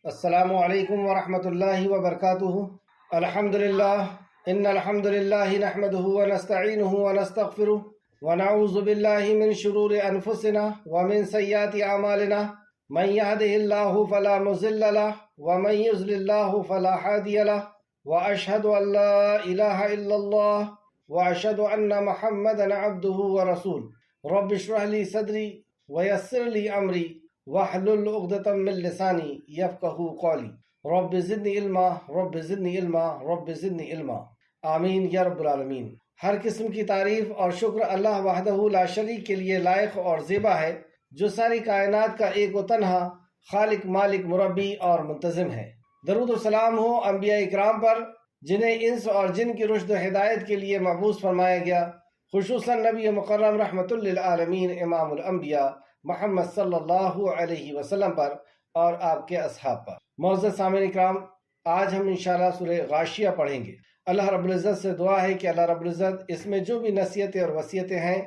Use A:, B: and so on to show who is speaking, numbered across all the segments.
A: السلام علیکم ورحمۃ اللہ وبرکاتہ۔ الحمدللہ ان الحمدللہ نحمده ونستعینه ونستغفره ونعوذ باللہ من شرور انفسنا ومن سیئات اعمالنا من يهده الله فلا مضل له ومن يضلل الله فلا هادي له واشهد ان لا اله الا الله واشهد ان محمدا عبده ورسوله رب اشرح لي صدري ويسر لي امري واحلل عقدۃ من لسانی یفقہوا قولی رب زدنی علما رب زدنی علما رب زدنی علما آمین یا رب العالمین۔ ہر قسم کی تعریف اور شکر اللہ وحدہ لا شریک کے لیے لائق اور زیبا ہے، جو ساری کائنات کا ایک و تنہا خالق مالک مربی اور منتظم ہے۔ درود و سلام ہو انبیاء اکرام پر، جنہیں انس اور جن کی رشد و ہدایت کے لیے مبعوث فرمایا گیا، خصوصاً نبی مکرم رحمت للعالمین امام الانبیاء محمد صلی اللہ علیہ وسلم پر اور آپ کے اصحاب پر۔ معزز سامعین اکرام، آج ہم انشاءاللہ سورہ غاشیہ پڑھیں گے۔ اللہ رب العزت سے دعا ہے کہ اللہ رب العزت اس میں جو بھی نصیحتیں اور وصیتیں ہیں،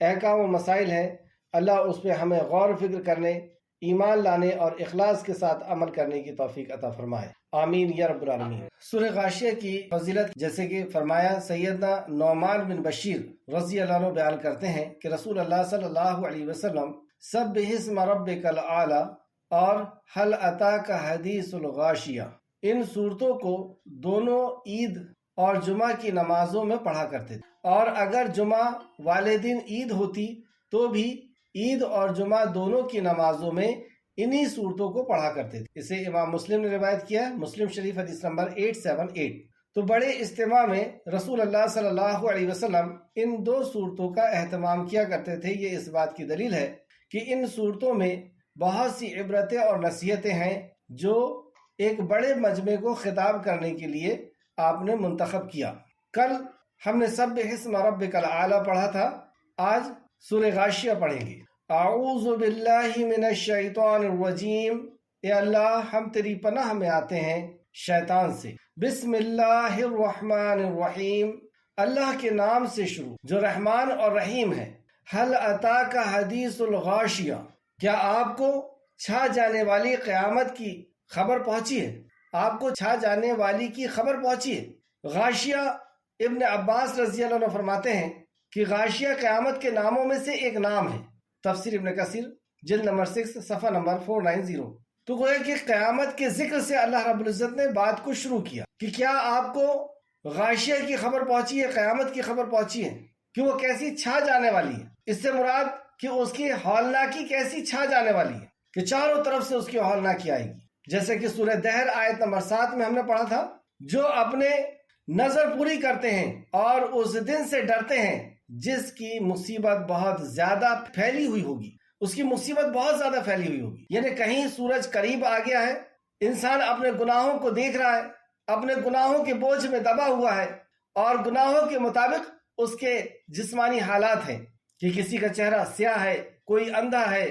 A: احکام و مسائل ہیں، اللہ اس پہ ہمیں غور و فکر کرنے، ایمان لانے اور اخلاص کے ساتھ عمل کرنے کی توفیق عطا فرمائے، آمین یا رب العالمین۔ سورہ غاشیہ کی فضیلت جیسے کہ فرمایا سیدنا نعمان بن بشیر رضی اللہ عنہ بیان کرتے ہیں کہ رسول اللہ صلی اللہ علیہ وسلم سبح اسم ربک الاعلی اور هل اتاک حدیث الغاشیہ، ان صورتوں کو دونوں عید اور جمعہ کی نمازوں میں پڑھا کرتے تھے، اور اگر جمعہ والے دن عید ہوتی تو بھی عید اور جمعہ دونوں کی نمازوں میں انہی صورتوں کو پڑھا کرتے تھے۔ اسے امام مسلم نے روایت کیا ہے، مسلم شریف حدیث نمبر 878۔ تو بڑے اجتماع میں رسول اللہ صلی اللہ علیہ وسلم ان دو صورتوں کا اہتمام کیا کرتے تھے۔ یہ اس بات کی دلیل ہے کہ ان صورتوں میں بہت سی عبرتیں اور نصیحتیں ہیں جو ایک بڑے مجمع کو خطاب کرنے کے لیے آپ نے منتخب کیا۔ کل ہم نے سبح اسم ربک الاعلی پڑھا تھا، آج سورہ غاشیہ پڑھیں گے۔ اعوذ باللہ من الشیطان الرجیم، اے اللہ ہم تیری پناہ میں آتے ہیں شیطان سے۔ بسم اللہ الرحمن الرحیم، اللہ کے نام سے شروع جو رحمان اور رحیم ہے۔ هل اتاک حدیث الغاشیہ، کیا آپ کو چھا جانے والی قیامت کی خبر پہنچی ہے؟ آپ کو چھا جانے والی کی خبر پہنچی ہے؟ غاشیہ، ابن عباس رضی اللہ عنہ فرماتے ہیں کہ غاشیہ قیامت کے ناموں میں سے ایک نام ہے۔ تفسیر ابن کثیر جلد نمبر 6 صفحہ نمبر 490۔ تو گویا کہ قیامت کے ذکر سے اللہ رب العزت نے بات کو شروع کیا کہ کیا آپ کو غاشیہ کی خبر پہنچی ہے، قیامت کی خبر پہنچی ہے کہ وہ کیسی چھا جانے والی ہے۔ اس سے مراد کہ اس کی ہولناکی کیسی چھا جانے والی ہے کہ چاروں طرف سے اس کی ہولناکی آئے گی، جیسے کہ سورہ دہر آیت نمبر 7 میں ہم نے پڑھا تھا، جو اپنے نظر پوری کرتے ہیں اور اس دن سے ڈرتے ہیں جس کی مصیبت بہت زیادہ پھیلی ہوئی ہوگی، اس کی مصیبت بہت زیادہ پھیلی ہوئی ہوگی۔ یعنی کہیں سورج قریب آ گیا ہے، انسان اپنے گناہوں کو دیکھ رہا ہے، اپنے گناہوں کے بوجھ میں دبا ہوا ہے، اور گناہوں کے مطابق اس کے جسمانی حالات ہیں کہ کسی کا چہرہ سیاہ ہے، کوئی اندھا ہے،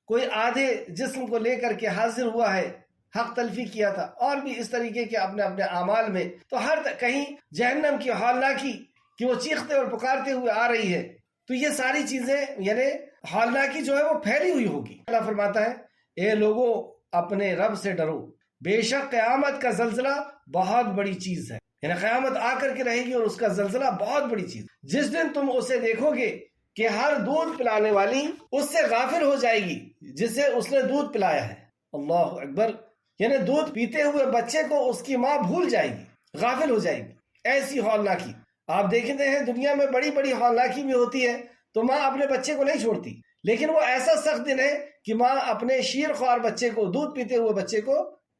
A: کوئی آدھے جسم کو لے کر کے حاضر ہوا ہے، حق تلفی کیا تھا، اور بھی اس طریقے کے اپنے اپنے اعمال میں۔ تو ہر کہیں جہنم کی ہولناکی کہ وہ چیختے اور پکارتے ہوئے آ رہی ہے، تو یہ ساری چیزیں یعنی ہولناکی جو ہے وہ پھیلی ہوئی ہوگی۔ اللہ فرماتا ہے اے لوگو اپنے رب سے ڈرو، بے شک قیامت کا زلزلہ بہت بڑی چیز ہے۔ یعنی قیامت آ کر کے رہے گی اور اس کا زلزلہ بہت بڑی چیز۔ جس دن تم اسے دیکھو گے کہ ہر دودھ پلانے والی اس سے غافل ہو جائے گی جسے اس نے دودھ پلایا ہے۔ اللہ اکبر، یعنی دودھ پیتے ہوئے بچے کو اس کی ماں بھول جائے گی، غافل ہو جائے گی۔ ایسی ہولناکی آپ دیکھتے ہیں دنیا میں بڑی بڑی ہولناکی بھی ہوتی ہے تو ماں اپنے بچے کو نہیں چھوڑتی، لیکن وہ ایسا سخت دن ہے کہ ماں اپنے شیر خوار بچے کو، دودھ پیتے ہوئے بچے کو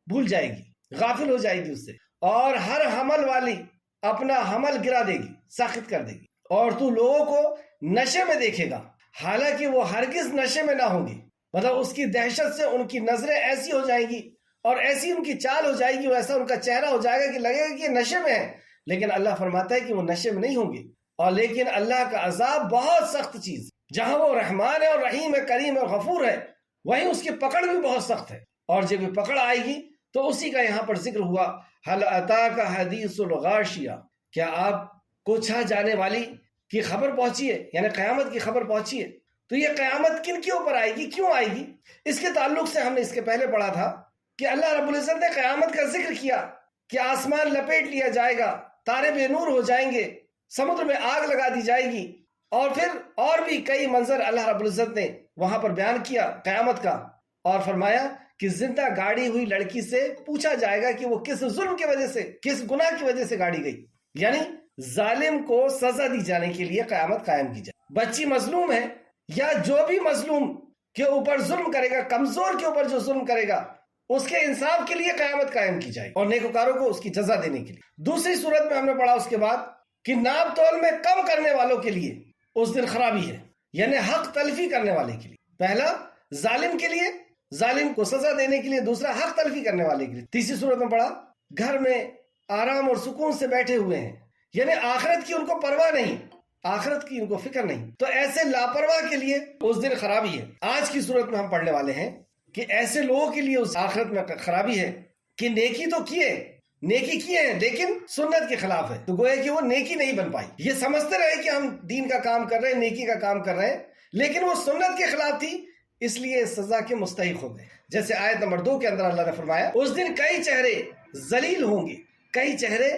A: بھول جائے گی، غافل ہو جائے گی اس سے، اور ہر حمل والی اپنا حمل گرا دے گی، ساخت کر دے گی، اور تو لوگوں کو نشے میں دیکھے گا، حالانکہ وہ ہرگز نشے میں نہ ہوں گی۔ مطلب اس کی دہشت سے ان کی نظریں ایسی ہو جائیں گی اور ایسی ان کی چال ہو جائے گی، ویسا ان کا چہرہ ہو جائے گا کہ لگے گا کہ یہ نشے میں ہے، لیکن اللہ فرماتا ہے کہ وہ نشے میں نہیں ہوں گے۔ اور لیکن اللہ کا عذاب بہت سخت چیز، جہاں وہ رحمان ہے اور رحیم ہے، کریم اور غفور ہے، وہیں اس کی پکڑ بھی بہت سخت ہے، اور جب یہ پکڑ آئے گی تو اسی کا یہاں پر ذکر ہوا، هل اتاک حدیث الغاشیہ، کیا آپ کو چھا جانے والی کی خبر پہنچی ہے، یعنی قیامت کی خبر پہنچی ہے۔ تو یہ قیامت کن کے اوپر آئے گی، کیوں آئے گی؟ اس کے تعلق سے ہم نے اس کے پہلے پڑھا تھا کہ اللہ رب العزت نے قیامت کا ذکر کیا کہ آسمان لپیٹ لیا جائے گا، تارے بے نور ہو جائیں گے، سمندر میں آگ لگا دی جائے گی، اور پھر اور بھی کئی منظر اللہ رب العزت نے وہاں پر بیان کیا قیامت کا، اور فرمایا کہ زندہ گاڑی ہوئی لڑکی سے پوچھا جائے گا کہ وہ کس ظلم کی وجہ سے، کس گناہ کی وجہ سے گاڑی گئی، یعنی ظالم کو سزا دی جانے کے لیے قیامت قائم کی جائے۔ بچی مظلوم ہے یا جو بھی مظلوم کے اوپر ظلم کرے گا، کمزور کے اوپر جو ظلم کرے گا، اس کے انصاف کے لیے قیامت قائم کی جائے اور نیکوکاروں کو اس کی جزا دینے کے لیے۔ دوسری صورت میں ہم نے پڑھا اس کے بعد کہ ناپ تول میں کم کرنے والوں کے لیے اس دن خرابی ہے، یعنی حق تلفی کرنے والے کے لیے۔ پہلا ظالم کے لیے، ظالم کو سزا دینے کے لیے، دوسرا حق تلفی کرنے والے کے لیے۔ تیسری صورت میں پڑھا گھر میں آرام اور سکون سے بیٹھے ہوئے ہیں، یعنی آخرت کی ان کو پرواہ نہیں، آخرت کی ان کو فکر نہیں، تو ایسے لاپرواہ کے لیے اس دن خرابی ہے۔ آج کی صورت میں ہم پڑھنے والے ہیں کہ ایسے لوگوں کے لیے اس آخرت میں خرابی ہے کہ نیکی تو نیکی کیے ہیں لیکن سنت کے خلاف ہے، تو گویا کہ وہ نیکی نہیں بن پائی۔ یہ سمجھتے رہے کہ ہم دین کا کام کر رہے ہیں، نیکی کا کام کر رہے ہیں، لیکن وہ سنت کے خلاف تھی، اس لیے سزا کے مستحق ہو گئے۔ جیسے آیت نمبر 2 کے اندر اللہ نے فرمایا اس دن کئی چہرے ذلیل ہوں گے، کئی چہرے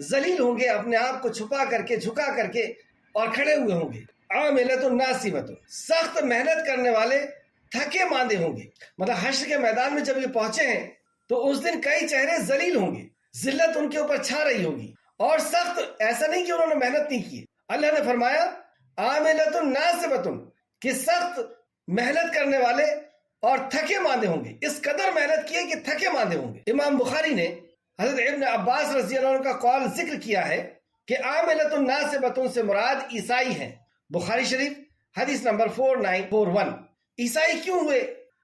A: ذلیل ہوں گے، اپنے آپ کو چھپا کر کے، جھکا کر کے اور کھڑے ہوئے ہوں گے۔ عاملۃ ناصبۃ، سخت محنت کرنے والے، تھکے ماندے ہوں گے۔ مطلب حشر کے میدان میں جب یہ پہنچے ہیں تو اس دن کئی چہرے ذلیل ہوں گے، ذلت ان کے اوپر چھا رہی ہوگی، اور سخت، ایسا نہیں کہ انہوں نے محنت نہیں کی۔ اللہ نے فرمایا عاملۃ ناصبۃ، کہ سخت محنت کرنے والے اور تھکے ماندے ہوں گے، اس قدر محنت کی ہے کہ تھکے ماندے ہوں گے۔ امام بخاری نے حضرت ابن عباس رضی اللہ عنہ کا قول ذکر کیا ہے کہ عاملۃ ناصبۃ سے مراد عیسائی ہیں۔ بخاری شریف حدیث نمبر 4941۔ عیسائی کیوں ہوئے؟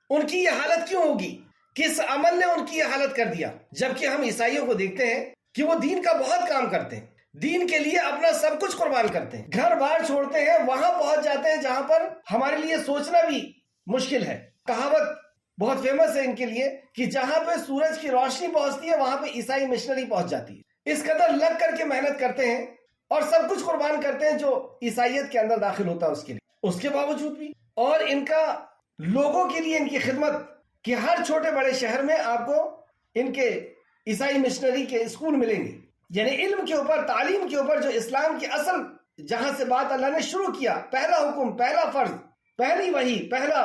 A: ان کی یہ حالت کیوں ہوگی؟ کس عمل نے ان کی یہ حالت کر دیا؟ جبکہ ہم عیسائیوں کو دیکھتے ہیں کہ وہ دین کا بہت کام کرتے ہیں، دین کے لیے اپنا سب کچھ قربان کرتے ہیں، گھر بار چھوڑتے ہیں، وہاں پہنچ جاتے ہیں جہاں پر ہمارے لیے سوچنا بھی مشکل ہے۔ کہاوت بہت فیمس ہے ان کے لیے کہ جہاں پہ سورج کی روشنی پہنچتی ہے وہاں پہ عیسائی مشنری پہنچ جاتی ہے۔ اس قدر لگ کر کے محنت کرتے ہیں اور سب کچھ قربان کرتے ہیں جو عیسائیت کے اندر داخل ہوتا ہے اس کے لیے، اس کے باوجود بھی، اور ان کا لوگوں کے لیے ان کی خدمت کہ ہر چھوٹے بڑے شہر میں آپ کو ان کے عیسائی مشنری کے اسکول ملیں گے، یعنی علم کے اوپر، تعلیم کے اوپر، جو اسلام کی اصل جہاں سے بات اللہ نے شروع کیا، پہلا حکم، پہلا فرض، پہلی وحی، پہلا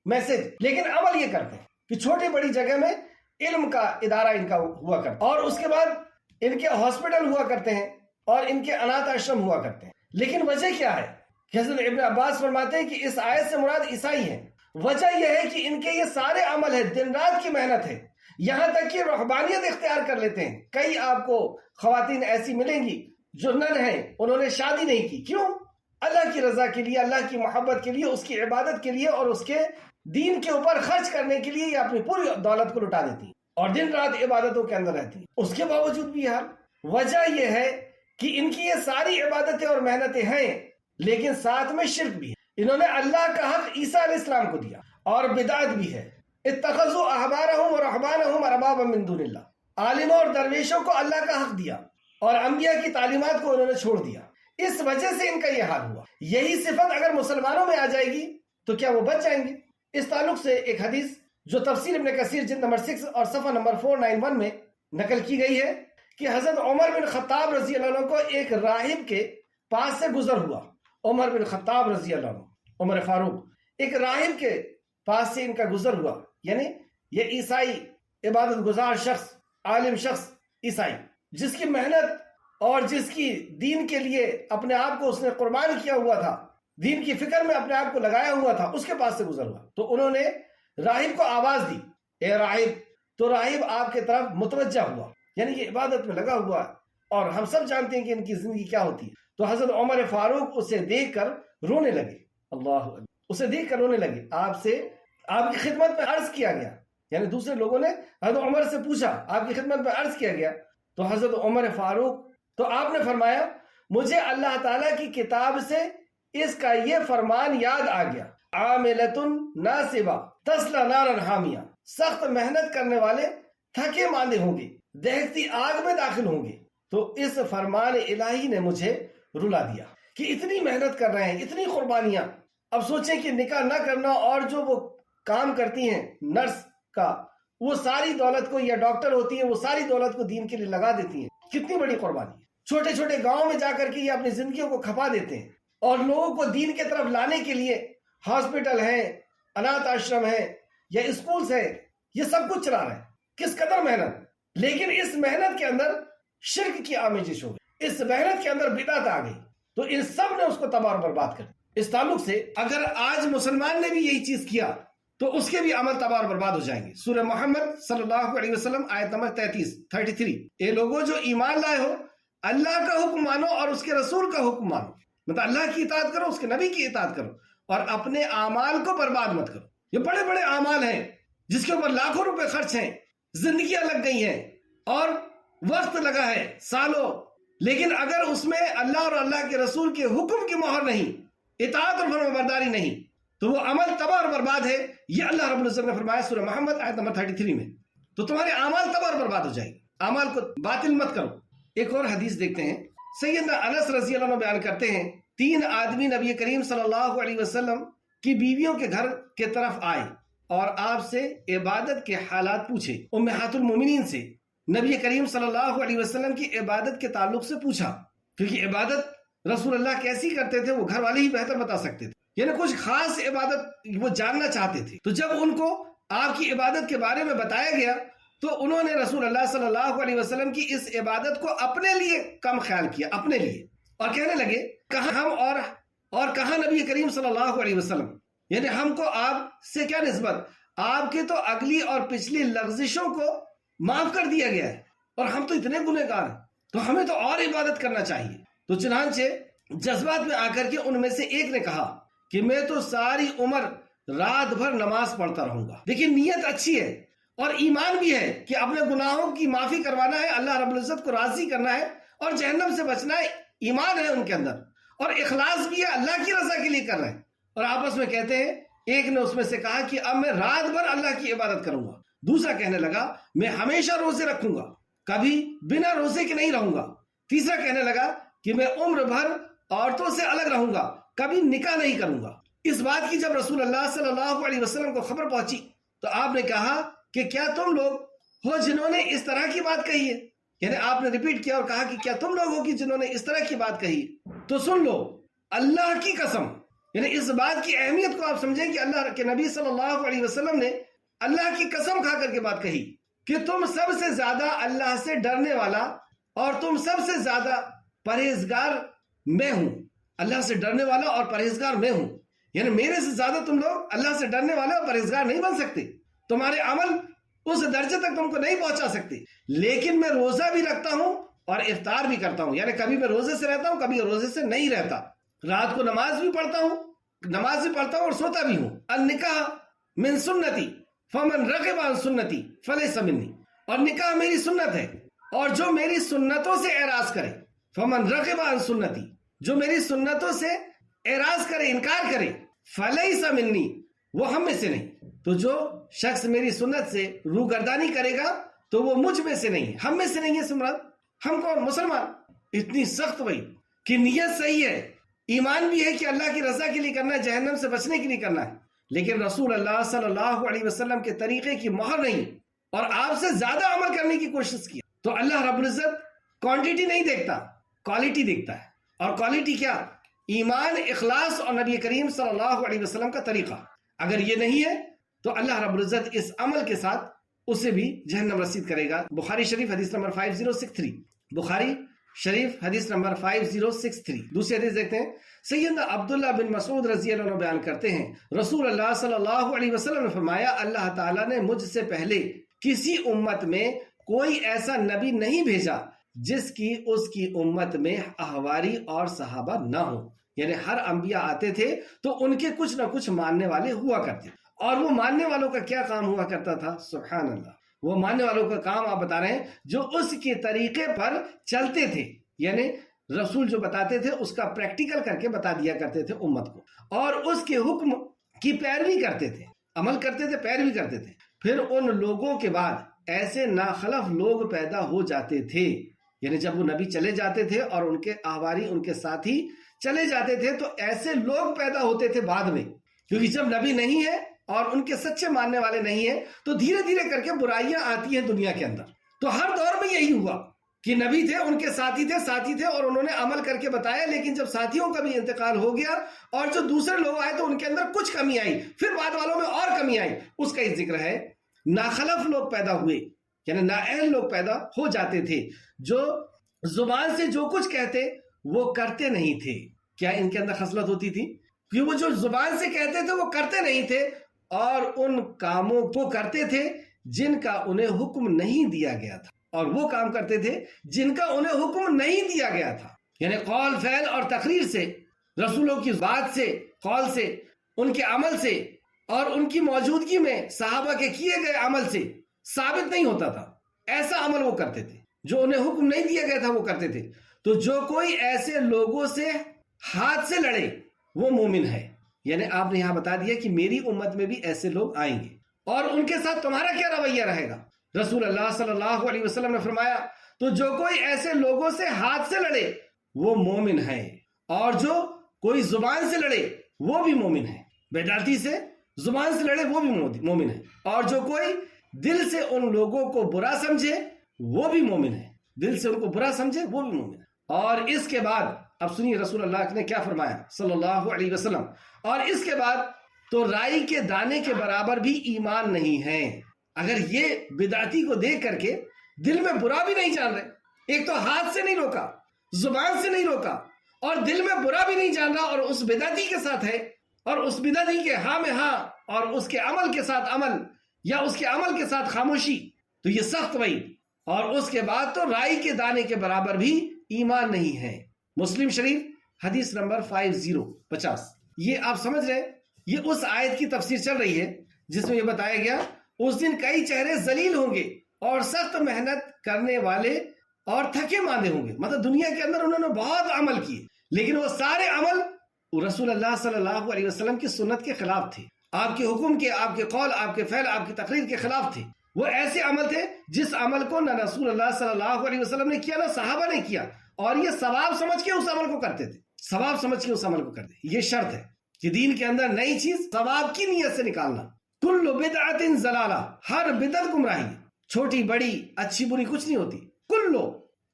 A: میسج، لیکن عمل یہ کرتے ہیں کہ چھوٹی بڑی جگہ میں علم کا ادارہ ان کا ہوا کرتا ہے، اور اس کے بعد ان کے ہاسپٹل ہوا کرتے ہیں اور ان کے اناتھ آشرم ہوا کرتے ہیں۔ لیکن وجہ کیا ہے؟ حضرت ابن عباس فرماتے ہیں کہ اس آیت سے مراد عیسائی ہیں۔ وجہ یہ ہے کہ ان کے یہ سارے عمل ہے، دن رات کی محنت ہے، یہاں تک کہ رہبانیت اختیار کر لیتے ہیں۔ کئی آپ کو خواتین ایسی ملیں گی جو نن ہیں، انہوں نے شادی نہیں کی، کیوں؟ اللہ کی رضا کے لیے، اللہ کی محبت کے لیے، اس کی عبادت کے لیے اور اس کے دین کے اوپر خرچ کرنے کے لیے یہ اپنی پوری دولت کو لٹا دیتی ہیں اور دن رات عبادتوں کے اندر رہتی ہیں۔ اس کے باوجود بھی حال، وجہ یہ ہے کہ ان کی یہ ساری عبادتیں اور محنتیں ہیں، لیکن ساتھ میں شرک بھی ہے۔ انہوں نے اللہ کا حق عیسیٰ علیہ السلام کو دیا، اور بدعت بھی ہے۔ اتخذوا احبارهم ورهبانهم اربابا من دون اللہ، عالموں اور درویشوں کو اللہ کا حق دیا اور انبیاء کی تعلیمات کو انہوں نے چھوڑ دیا، اس وجہ سے ان کا یہ حال ہوا۔ یہی صفت اگر مسلمانوں میں آ جائے گی تو کیا وہ بچ جائیں گے؟ اس تعلق سے ایک حدیث جو تفسیر ابن کثیر جلد نمبر 6 اور صفحہ نمبر 491 میں نقل کی گئی ہے کہ حضرت عمر بن خطاب رضی اللہ عنہ کو ایک راہب کے پاس سے گزر ہوا۔ عمر بن خطاب رضی اللہ عنہ، عمر فاروق، ایک راہب کے پاس سے ان کا گزر ہوا، یعنی یہ عیسائی عبادت گزار شخص، عالم شخص عیسائی، جس کی محنت اور جس کی دین کے لیے اپنے آپ کو اس نے قربان کیا ہوا تھا، دین کی فکر میں اپنے آپ کو لگایا ہوا تھا، اس کے پاس سے گزر ہوا۔ تو انہوں نے راہب کو آواز دی، اے راہب، تو راہب آپ کے طرف متوجہ ہوا، یعنی یہ عبادت میں لگا ہوا، اور ہم سب جانتے ہیں کہ ان کی زندگی کیا ہوتی ہے۔ تو حضرت عمر فاروق اسے دیکھ کر رونے لگے، اللہ اکبر، اسے دیکھ کر رونے لگے۔ آپ سے آپ کی خدمت میں عرض کیا گیا، یعنی دوسرے لوگوں نے حضرت عمر سے پوچھا، آپ کی خدمت میں عرض کیا گیا، تو حضرت عمر فاروق، تو آپ نے فرمایا مجھے اللہ تعالیٰ کی کتاب سے اس کا یہ فرمان یاد آ گیا، عاملۃ ناصبہ تصلی نارا حامیہ، سخت محنت کرنے والے تھکے ماندے ہوں گے، دہتی آگ میں داخل ہوں گے۔ تو اس فرمان الہی نے مجھے رلا دیا کہ اتنی محنت کر رہے ہیں، اتنی قربانیاں۔ اب سوچیں کہ نکاح نہ کرنا اور جو وہ کام کرتی ہیں نرس کا، وہ ساری دولت کو، یا ڈاکٹر ہوتی ہے وہ ساری دولت کو دین کے لیے لگا دیتی ہیں. کتنی بڑی قربانی ہے. چھوٹے چھوٹے گاؤں میں جا کر کے یہ اپنی زندگیوں کو کھپا دیتے ہیں اور لوگوں کو دین کے طرف لانے کے لیے ہاسپٹل ہے، انات آشرم ہے یا اسکولز ہے، یہ سب کچھ چلا رہے ہیں. کس قدر محنت. لیکن اس محنت کے اندر شرک کی آمیزش ہو گئی، اس محنت کے اندر بدعت آ گئی، تو ان سب نے اس کو تباہ اور برباد کر دیا. اس تعلق سے اگر آج مسلمان نے بھی یہی چیز کیا تو اس کے بھی عمل تباہ اور برباد ہو جائیں گے. سورہ محمد صلی اللہ علیہ وسلم آیت نمبر 33. اے لوگوں جو ایمان لائے ہو، اللہ کا حکم مانو اور اس کے رسول کا حکم مانو. مطلب اللہ کی اطاعت کرو، اس کے نبی کی اطاعت کرو، اور اپنے اعمال کو برباد مت کرو. یہ بڑے بڑے اعمال ہیں جس کے اوپر لاکھوں روپے خرچ ہیں، زندگیاں لگ گئی ہیں اور وقت لگا ہے سالوں، لیکن اگر اس میں اللہ اور اللہ کے رسول کے حکم کی مہر نہیں، اطاعت اور فرمانبرداری نہیں، تو وہ عمل تباہ اور برباد ہے. یہ اللہ رب العزت نے فرمایا سورہ محمد آیت نمبر 33 میں. تو تمہارے اعمال تباہ اور برباد ہو جائیں گے. اعمال کو باطل مت کرو. ایک اور حدیث دیکھتے ہیں. سیدنا انس رضی اللہ عنہ بیان کرتے ہیں 3 آدمی نبی کریم صلی اللہ علیہ وسلم کی بیویوں کے گھر کے طرف آئے اور آپ سے عبادت کے حالات پوچھے. امہات المومنین سے نبی کریم صلی اللہ علیہ وسلم کی عبادت کے تعلق سے پوچھا، کیونکہ عبادت رسول اللہ کیسی کرتے تھے وہ گھر والے ہی بہتر بتا سکتے تھے. یعنی کچھ خاص عبادت وہ جاننا چاہتے تھے. تو جب ان کو آپ کی عبادت کے بارے میں بتایا گیا تو انہوں نے رسول اللہ صلی اللہ علیہ وسلم کی اس عبادت کو اپنے لیے کم خیال کیا، اپنے لیے، اور کہنے لگے کہاں ہم اور کہاں نبی کریم صلی اللہ علیہ وسلم. یعنی ہم کو آپ سے کیا نسبت، آپ کے تو اگلی اور پچھلی لغزشوں کو معاف کر دیا گیا ہے، اور ہم تو اتنے گنہگار ہیں، تو ہمیں تو اور عبادت کرنا چاہیے. تو چنانچہ جذبات میں آ کر کے ان میں سے ایک نے کہا کہ میں تو ساری عمر رات بھر نماز پڑھتا رہوں گا. دیکھیے نیت اچھی ہے اور ایمان بھی ہے کہ اپنے گناہوں کی معافی کروانا ہے، اللہ رب العزت کو راضی کرنا ہے اور جہنم سے بچنا ہے. ایمان ہے ان کے اندر اور اخلاص بھی ہے، اللہ کی رضا کے لیے کر رہے ہیں. اور آپس میں کہتے ہیں، ایک نے اس میں سے کہا کہ اب میں رات بھر اللہ کی عبادت کروں گا. دوسرا کہنے لگا میں ہمیشہ روزے رکھوں گا، کبھی بنا روزے کے نہیں رہوں گا. تیسرا کہنے لگا کہ میں عمر بھر عورتوں سے الگ رہوں گا، کبھی نکاح نہیں کروں گا. اس بات کی جب رسول اللہ صلی اللہ علیہ وسلم کو خبر پہنچی تو آپ نے کہا کہ کیا تم لوگ ہو جنہوں نے اس طرح کی بات کہی ہے. یعنی آپ نے ریپیٹ کیا اور کہا کہ کیا تم لوگ ہو کہ جنہوں نے اس طرح کی بات کہی. تو سن لو اللہ کی قسم، یعنی اس بات کی اہمیت کو آپ سمجھیں کہ اللہ کے نبی صلی اللہ علیہ وسلم نے اللہ کی قسم کھا کر کے بات کہی کہ تم سب سے زیادہ اللہ سے ڈرنے والا اور تم سب سے زیادہ پرہیزگار میں ہوں. اللہ سے ڈرنے والا اور پرہیزگار میں ہوں، یعنی میرے سے زیادہ تم لوگ اللہ سے ڈرنے والے اور پرہیزگار نہیں بن سکتے. تمہارے عمل اس درجے تک تم کو نہیں پہنچا سکتے. لیکن میں روزہ بھی رکھتا ہوں اور افطار بھی کرتا ہوں، یعنی کبھی میں روزے سے رہتا ہوں، کبھی روزے سے نہیں رہتا. رات کو نماز بھی پڑھتا ہوں اور سوتا بھی ہوں. النکاح من سنتی فمن رغب عن سنتی فلیس منی. اور نکاح میری سنت ہے، اور جو میری سنتوں سے اعراض کرے، فمن رغب عن سنتی، جو میری سنتوں سے اعراض کرے، انکار کرے، فلیس منی، وہ ہم میں سے نہیں. تو جو شخص میری سنت سے روگردانی کرے گا تو وہ مجھ میں سے نہیں، ہم میں سے نہیں ہے. سمران ہم کون؟ مسلمان. اتنی سخت بھائی کہ نیت صحیح ہے، ایمان بھی ہے کہ اللہ کی رضا کے لیے کرنا ہے، جہنم سے بچنے کے لیے کرنا ہے، لیکن رسول اللہ صلی اللہ علیہ وسلم کے طریقے کی مہر نہیں اور آپ سے زیادہ عمل کرنے کی کوشش کی. تو اللہ رب العزت کوانٹیٹی نہیں دیکھتا، کوالٹی دیکھتا ہے. اور کوالٹی کیا؟ ایمان، اخلاص اور نبی کریم صلی اللہ علیہ وسلم کا طریقہ. اگر یہ نہیں ہے تو اللہ رب العزت اس عمل کے ساتھ اسے بھی جہنم رسید کرے گا. بخاری شریف حدیث نمبر 5063. بخاری شریف حدیث نمبر 5063. دوسری حدیث دیکھتے ہیں. سیدنا عبداللہ بن مسعود رضی اللہ عنہ بیان کرتے ہیں رسول اللہ صلی اللہ علیہ وسلم نے فرمایا اللہ تعالیٰ نے مجھ سے پہلے کسی امت میں کوئی ایسا نبی نہیں بھیجا جس کی اس کی امت میں احواری اور صحابہ نہ ہو. یعنی ہر انبیاء آتے تھے تو ان کے کچھ نہ کچھ ماننے والے ہوا کرتے، اور وہ ماننے والوں کا کیا کام ہوا کرتا تھا؟ سبحان اللہ. وہ ماننے والوں کا کام آپ بتا رہے ہیں جو اس کے طریقے پر چلتے تھے، یعنی رسول جو بتاتے تھے اس کا پریکٹیکل کر کے بتا دیا کرتے تھے امت کو، اور اس کے حکم کی پیروی کرتے تھے، عمل کرتے تھے، پیروی کرتے تھے. پھر ان لوگوں کے بعد ایسے ناخلف لوگ پیدا ہو جاتے تھے، یعنی جب وہ نبی چلے جاتے تھے اور ان کے احواری، ان کے ساتھی چلے جاتے تھے تو ایسے لوگ پیدا ہوتے تھے بعد میں، کیونکہ جب نبی نہیں ہے اور ان کے سچے ماننے والے نہیں ہیں، تو دھیرے دھیرے کر کے برائیاں آتی ہیں دنیا کے اندر۔ تو ہر دور میں یہی ہوا کہ نبی تھے، ان کے ساتھی تھے اور انہوں نے عمل کر کے بتایا، لیکن جب ساتھیوں کا بھی انتقال ہو گیا اور جو دوسرے لوگ آئے تو ان کے اندر کچھ کمی آئی، پھر بعد والوں میں اور کمی آئی، اس کا ہی ذکر ہے۔ ناخلف لوگ پیدا ہوئے، یعنی نااہل لوگ پیدا ہو جاتے تھے، جو زبان سے جو کچھ کہتے وہ کرتے نہیں تھے۔ کیا ان کے اندر خصلت ہوتی تھی کہ وہ جو زبان سے کہتے تھے وہ کرتے نہیں تھے، اور ان کاموں کو کرتے تھے جن کا انہیں حکم نہیں دیا گیا تھا، اور وہ کام کرتے تھے جن کا انہیں حکم نہیں دیا گیا تھا۔ یعنی قول، فعل اور تقریر سے، رسولوں کی بات سے، قول سے، ان کے عمل سے اور ان کی موجودگی میں صحابہ کے کیے گئے عمل سے ثابت نہیں ہوتا تھا۔ ایسا عمل وہ کرتے تھے جو انہیں حکم نہیں دیا گیا تھا، وہ کرتے تھے۔ تو جو کوئی ایسے لوگوں سے ہاتھ سے لڑے وہ مومن ہے۔ یعنی آپ نے یہاں بتا دیا کہ میری امت میں بھی ایسے لوگ آئیں گے، اور ان کے ساتھ تمہارا کیا رویہ رہے گا؟ رسول اللہ صلی اللہ علیہ وسلم نے فرمایا تو جو کوئی ایسے لوگوں سے ہاتھ سے لڑے وہ مومن ہے، اور جو کوئی زبان سے لڑے وہ بھی مومن ہے۔ بدعتی سے زبان سے لڑے وہ بھی مومن ہے، اور جو کوئی دل سے ان لوگوں کو برا سمجھے وہ بھی مومن ہے، دل سے ان کو برا سمجھے وہ بھی مومن ہے۔ اور اس کے بعد اب سنیے رسول اللہ نے کیا فرمایا صلی اللہ علیہ وسلم، اور اس کے بعد تو رائی کے دانے کے برابر بھی ایمان نہیں ہے۔ اگر یہ بدعتی کو دیکھ کر کے دل میں برا بھی نہیں جان رہے، ایک تو ہاتھ سے نہیں روکا، زبان سے نہیں روکا، اور دل میں برا بھی نہیں جان رہا، اور اس بدعتی کے ساتھ ہے، اور اس بدعتی کے ہاں میں ہاں، اور اس کے عمل کے ساتھ عمل، یا اس کے عمل کے ساتھ خاموشی، تو یہ سخت وعید۔ اور اس کے بعد تو رائی کے دانے کے برابر بھی ایمان نہیں ہے۔ مسلم شریف حدیث نمبر 5050۔ یہ آپ سمجھ رہے ہیں، یہ اس آیت کی تفسیر چل رہی ہے جس میں یہ بتایا گیا اس دن کئی چہرے ذلیل ہوں گے اور سخت محنت کرنے والے اور تھکے ماندے ہوں گے۔ مطلب دنیا کے اندر انہوں نے بہت عمل کیے، لیکن وہ سارے عمل رسول اللہ صلی اللہ علیہ وسلم کی سنت کے خلاف تھے، آپ کے حکم کے، آپ کے قول، آپ کے فعل، آپ کی تقریر کے خلاف تھے۔ وہ ایسے عمل تھے جس عمل کو نہ رسول اللہ صلی اللہ علیہ وسلم نے کیا، نہ صحابہ نے کیا، اور یہ ثواب سمجھ کے اس عمل کو کرتے تھے، ثواب سمجھ کے اس عمل کو کرتے۔ یہ شرط ہے کہ دین کے اندر نئی چیز ثواب کی نیت سے نکالنا۔ کل بدعت ضلالہ، ہر بدعت گمراہی، چھوٹی بڑی اچھی بری کچھ نہیں ہوتی۔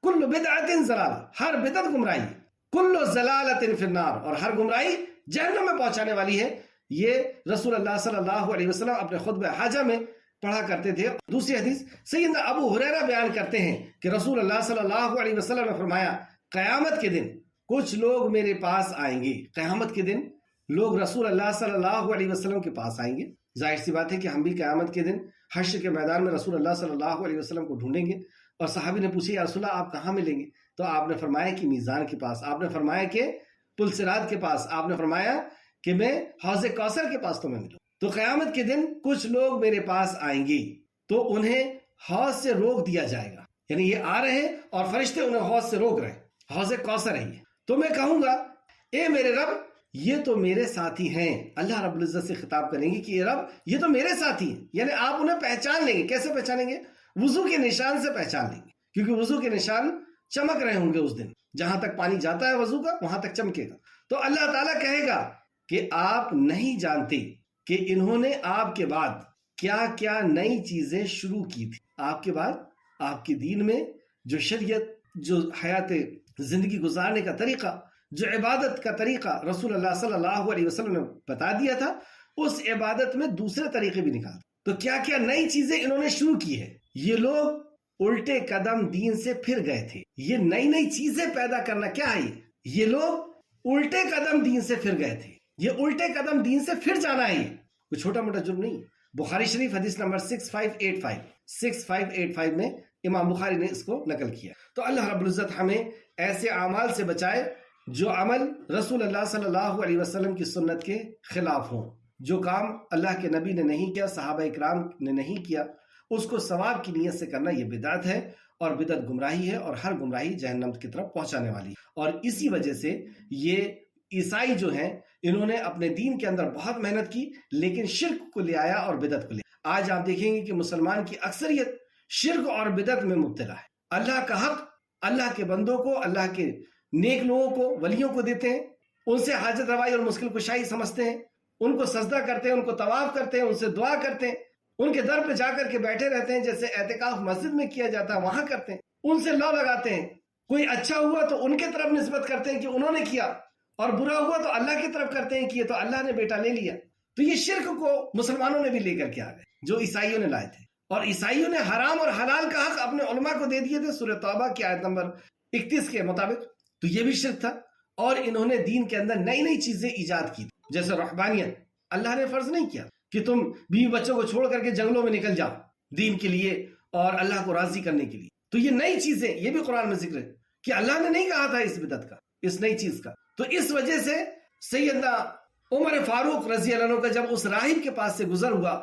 A: کل بدعت ضلالہ، ہر بدعت گمراہی، کل ضلالۃ فی النار، اور ہر گمراہی جہنم میں پہنچانے والی ہے۔ یہ رسول اللہ صلی اللہ علیہ وسلم اپنے خطبہ حاجہ میں پڑھا کرتے تھے۔ دوسری حدیث سیدنا ابو ہریرہ بیان کرتے ہیں کہ رسول اللہ صلی اللہ علیہ وسلم نے فرمایا قیامت کے دن کچھ لوگ میرے پاس آئیں گے۔ قیامت کے دن لوگ رسول اللہ صلی اللہ علیہ وسلم کے پاس آئیں گے۔ ظاہر سی بات ہے کہ ہم بھی قیامت کے دن حشر کے میدان میں رسول اللہ صلی اللہ علیہ وسلم کو ڈھونڈیں گے، اور صحابی نے پوچھا یا رسول اللہ آپ کہاں ملیں گے؟ تو آپ نے فرمایا کہ میزان کے پاس، آپ نے فرمایا کہ پل صراط کے پاس، آپ نے فرمایا کہ میں حوض کوثر کے پاس تمہیں ملوں۔ تو قیامت کے دن کچھ لوگ میرے پاس آئیں گے تو انہیں حوض سے روک دیا جائے گا، یعنی یہ آ رہے ہیں اور فرشتے انہیں حوض سے روک رہے ہیں، حوض کوثر ہے یہ۔ تو میں کہوں گا اے میرے رب یہ تو میرے ساتھی ہیں۔ اللہ رب العزت سے خطاب کریں گے کہ اے رب یہ تو میرے ساتھی ہیں، یعنی آپ انہیں پہچان لیں گے۔ کیسے پہچانیں گے؟ وضو کے نشان سے پہچان لیں گے، کیونکہ وضو کے نشان چمک رہے ہوں گے اس دن، جہاں تک پانی جاتا ہے وضو کا وہاں تک چمکے گا۔ تو اللہ تعالیٰ کہے گا کہ آپ نہیں جانتے کہ انہوں نے آپ کے بعد کیا کیا نئی چیزیں شروع کی تھی۔ آپ کے بعد آپ کے دین میں جو شریعت، جو حیات زندگی گزارنے کا طریقہ، جو عبادت کا طریقہ رسول اللہ صلی اللہ علیہ وسلم نے بتا دیا تھا، اس عبادت میں دوسرے طریقے بھی نکال۔ تو کیا کیا نئی چیزیں انہوں نے شروع کی ہے۔ یہ لوگ الٹے قدم دین سے پھر گئے تھے۔ یہ نئی چیزیں پیدا کرنا کیا ہے؟ یہ لوگ الٹے قدم دین سے پھر گئے تھے، یہ الٹے قدم دین سے پھر جانا ہے، کوئی چھوٹا موٹا جرم نہیں۔ بخاری شریف حدیث نمبر 6585 میں امام بخاری نے اس کو نقل کیا۔ تو اللہ رب العزت ہمیں ایسے اعمال سے بچائے جو عمل رسول اللہ صلی اللہ علیہ وسلم کی سنت کے خلاف ہوں، جو کام اللہ کے نبی نے نہیں کیا، صحابہ اکرام نے نہیں کیا، اس کو ثواب کی نیت سے کرنا یہ بدعت ہے، اور بدعت گمراہی ہے، اور ہر گمراہی جہنم کی طرف پہنچانے والی ہے۔ اور اسی وجہ سے یہ عیسائی جو ہیں انہوں نے اپنے دین کے اندر بہت محنت کی، لیکن شرک کو لے آیا اور بدعت کو لے آیا۔ آج آپ دیکھیں گے کہ مسلمان کی اکثریت شرک اور بدعت میں مبتلا ہے۔ اللہ کا حق اللہ کے بندوں کو، اللہ کے نیک لوگوں کو، ولیوں کو دیتے ہیں، ان سے حاجت روائی اور مشکل کشائی سمجھتے ہیں، ان کو سجدہ کرتے ہیں، ان کو طواف کرتے ہیں، ان سے دعا کرتے ہیں، ان کے در پہ جا کر کے بیٹھے رہتے ہیں، جیسے اعتکاف مسجد میں کیا جاتا ہے وہاں کرتے ہیں، ان سے لو لگاتے ہیں، کوئی اچھا ہوا تو ان کے طرف نسبت کرتے ہیں کہ انہوں نے کیا، اور برا ہوا تو اللہ کی طرف کرتے ہیں کہ یہ تو اللہ نے بیٹا لے لیا۔ تو یہ شرک کو مسلمانوں نے بھی لے کر کے آ گئے جو عیسائیوں نے لائے تھے، اور عیسائیوں نے حرام اور حلال کا حق اپنے علماء کو دے دیے تھے سورہ توبہ کی آیت نمبر 31 کے مطابق۔ تو یہ بھی شرک تھا، اور انہوں نے دین کے اندر نئی نئی چیزیں ایجاد کی، جیسے رہبانیت۔ اللہ نے فرض نہیں کیا کہ تم بیوی بچوں کو چھوڑ کر کے جنگلوں میں نکل جاؤ دین کے لیے اور اللہ کو راضی کرنے کے لیے۔ تو یہ نئی چیزیں، یہ بھی قرآن میں ذکر ہے کہ اللہ نے نہیں کہا تھا اس بدعت کا، اس نئی چیز کا۔ تو اس وجہ سے سیدنا عمر فاروق رضی اللہ عنہ کا جب اس راہب کے پاس سے گزر ہوا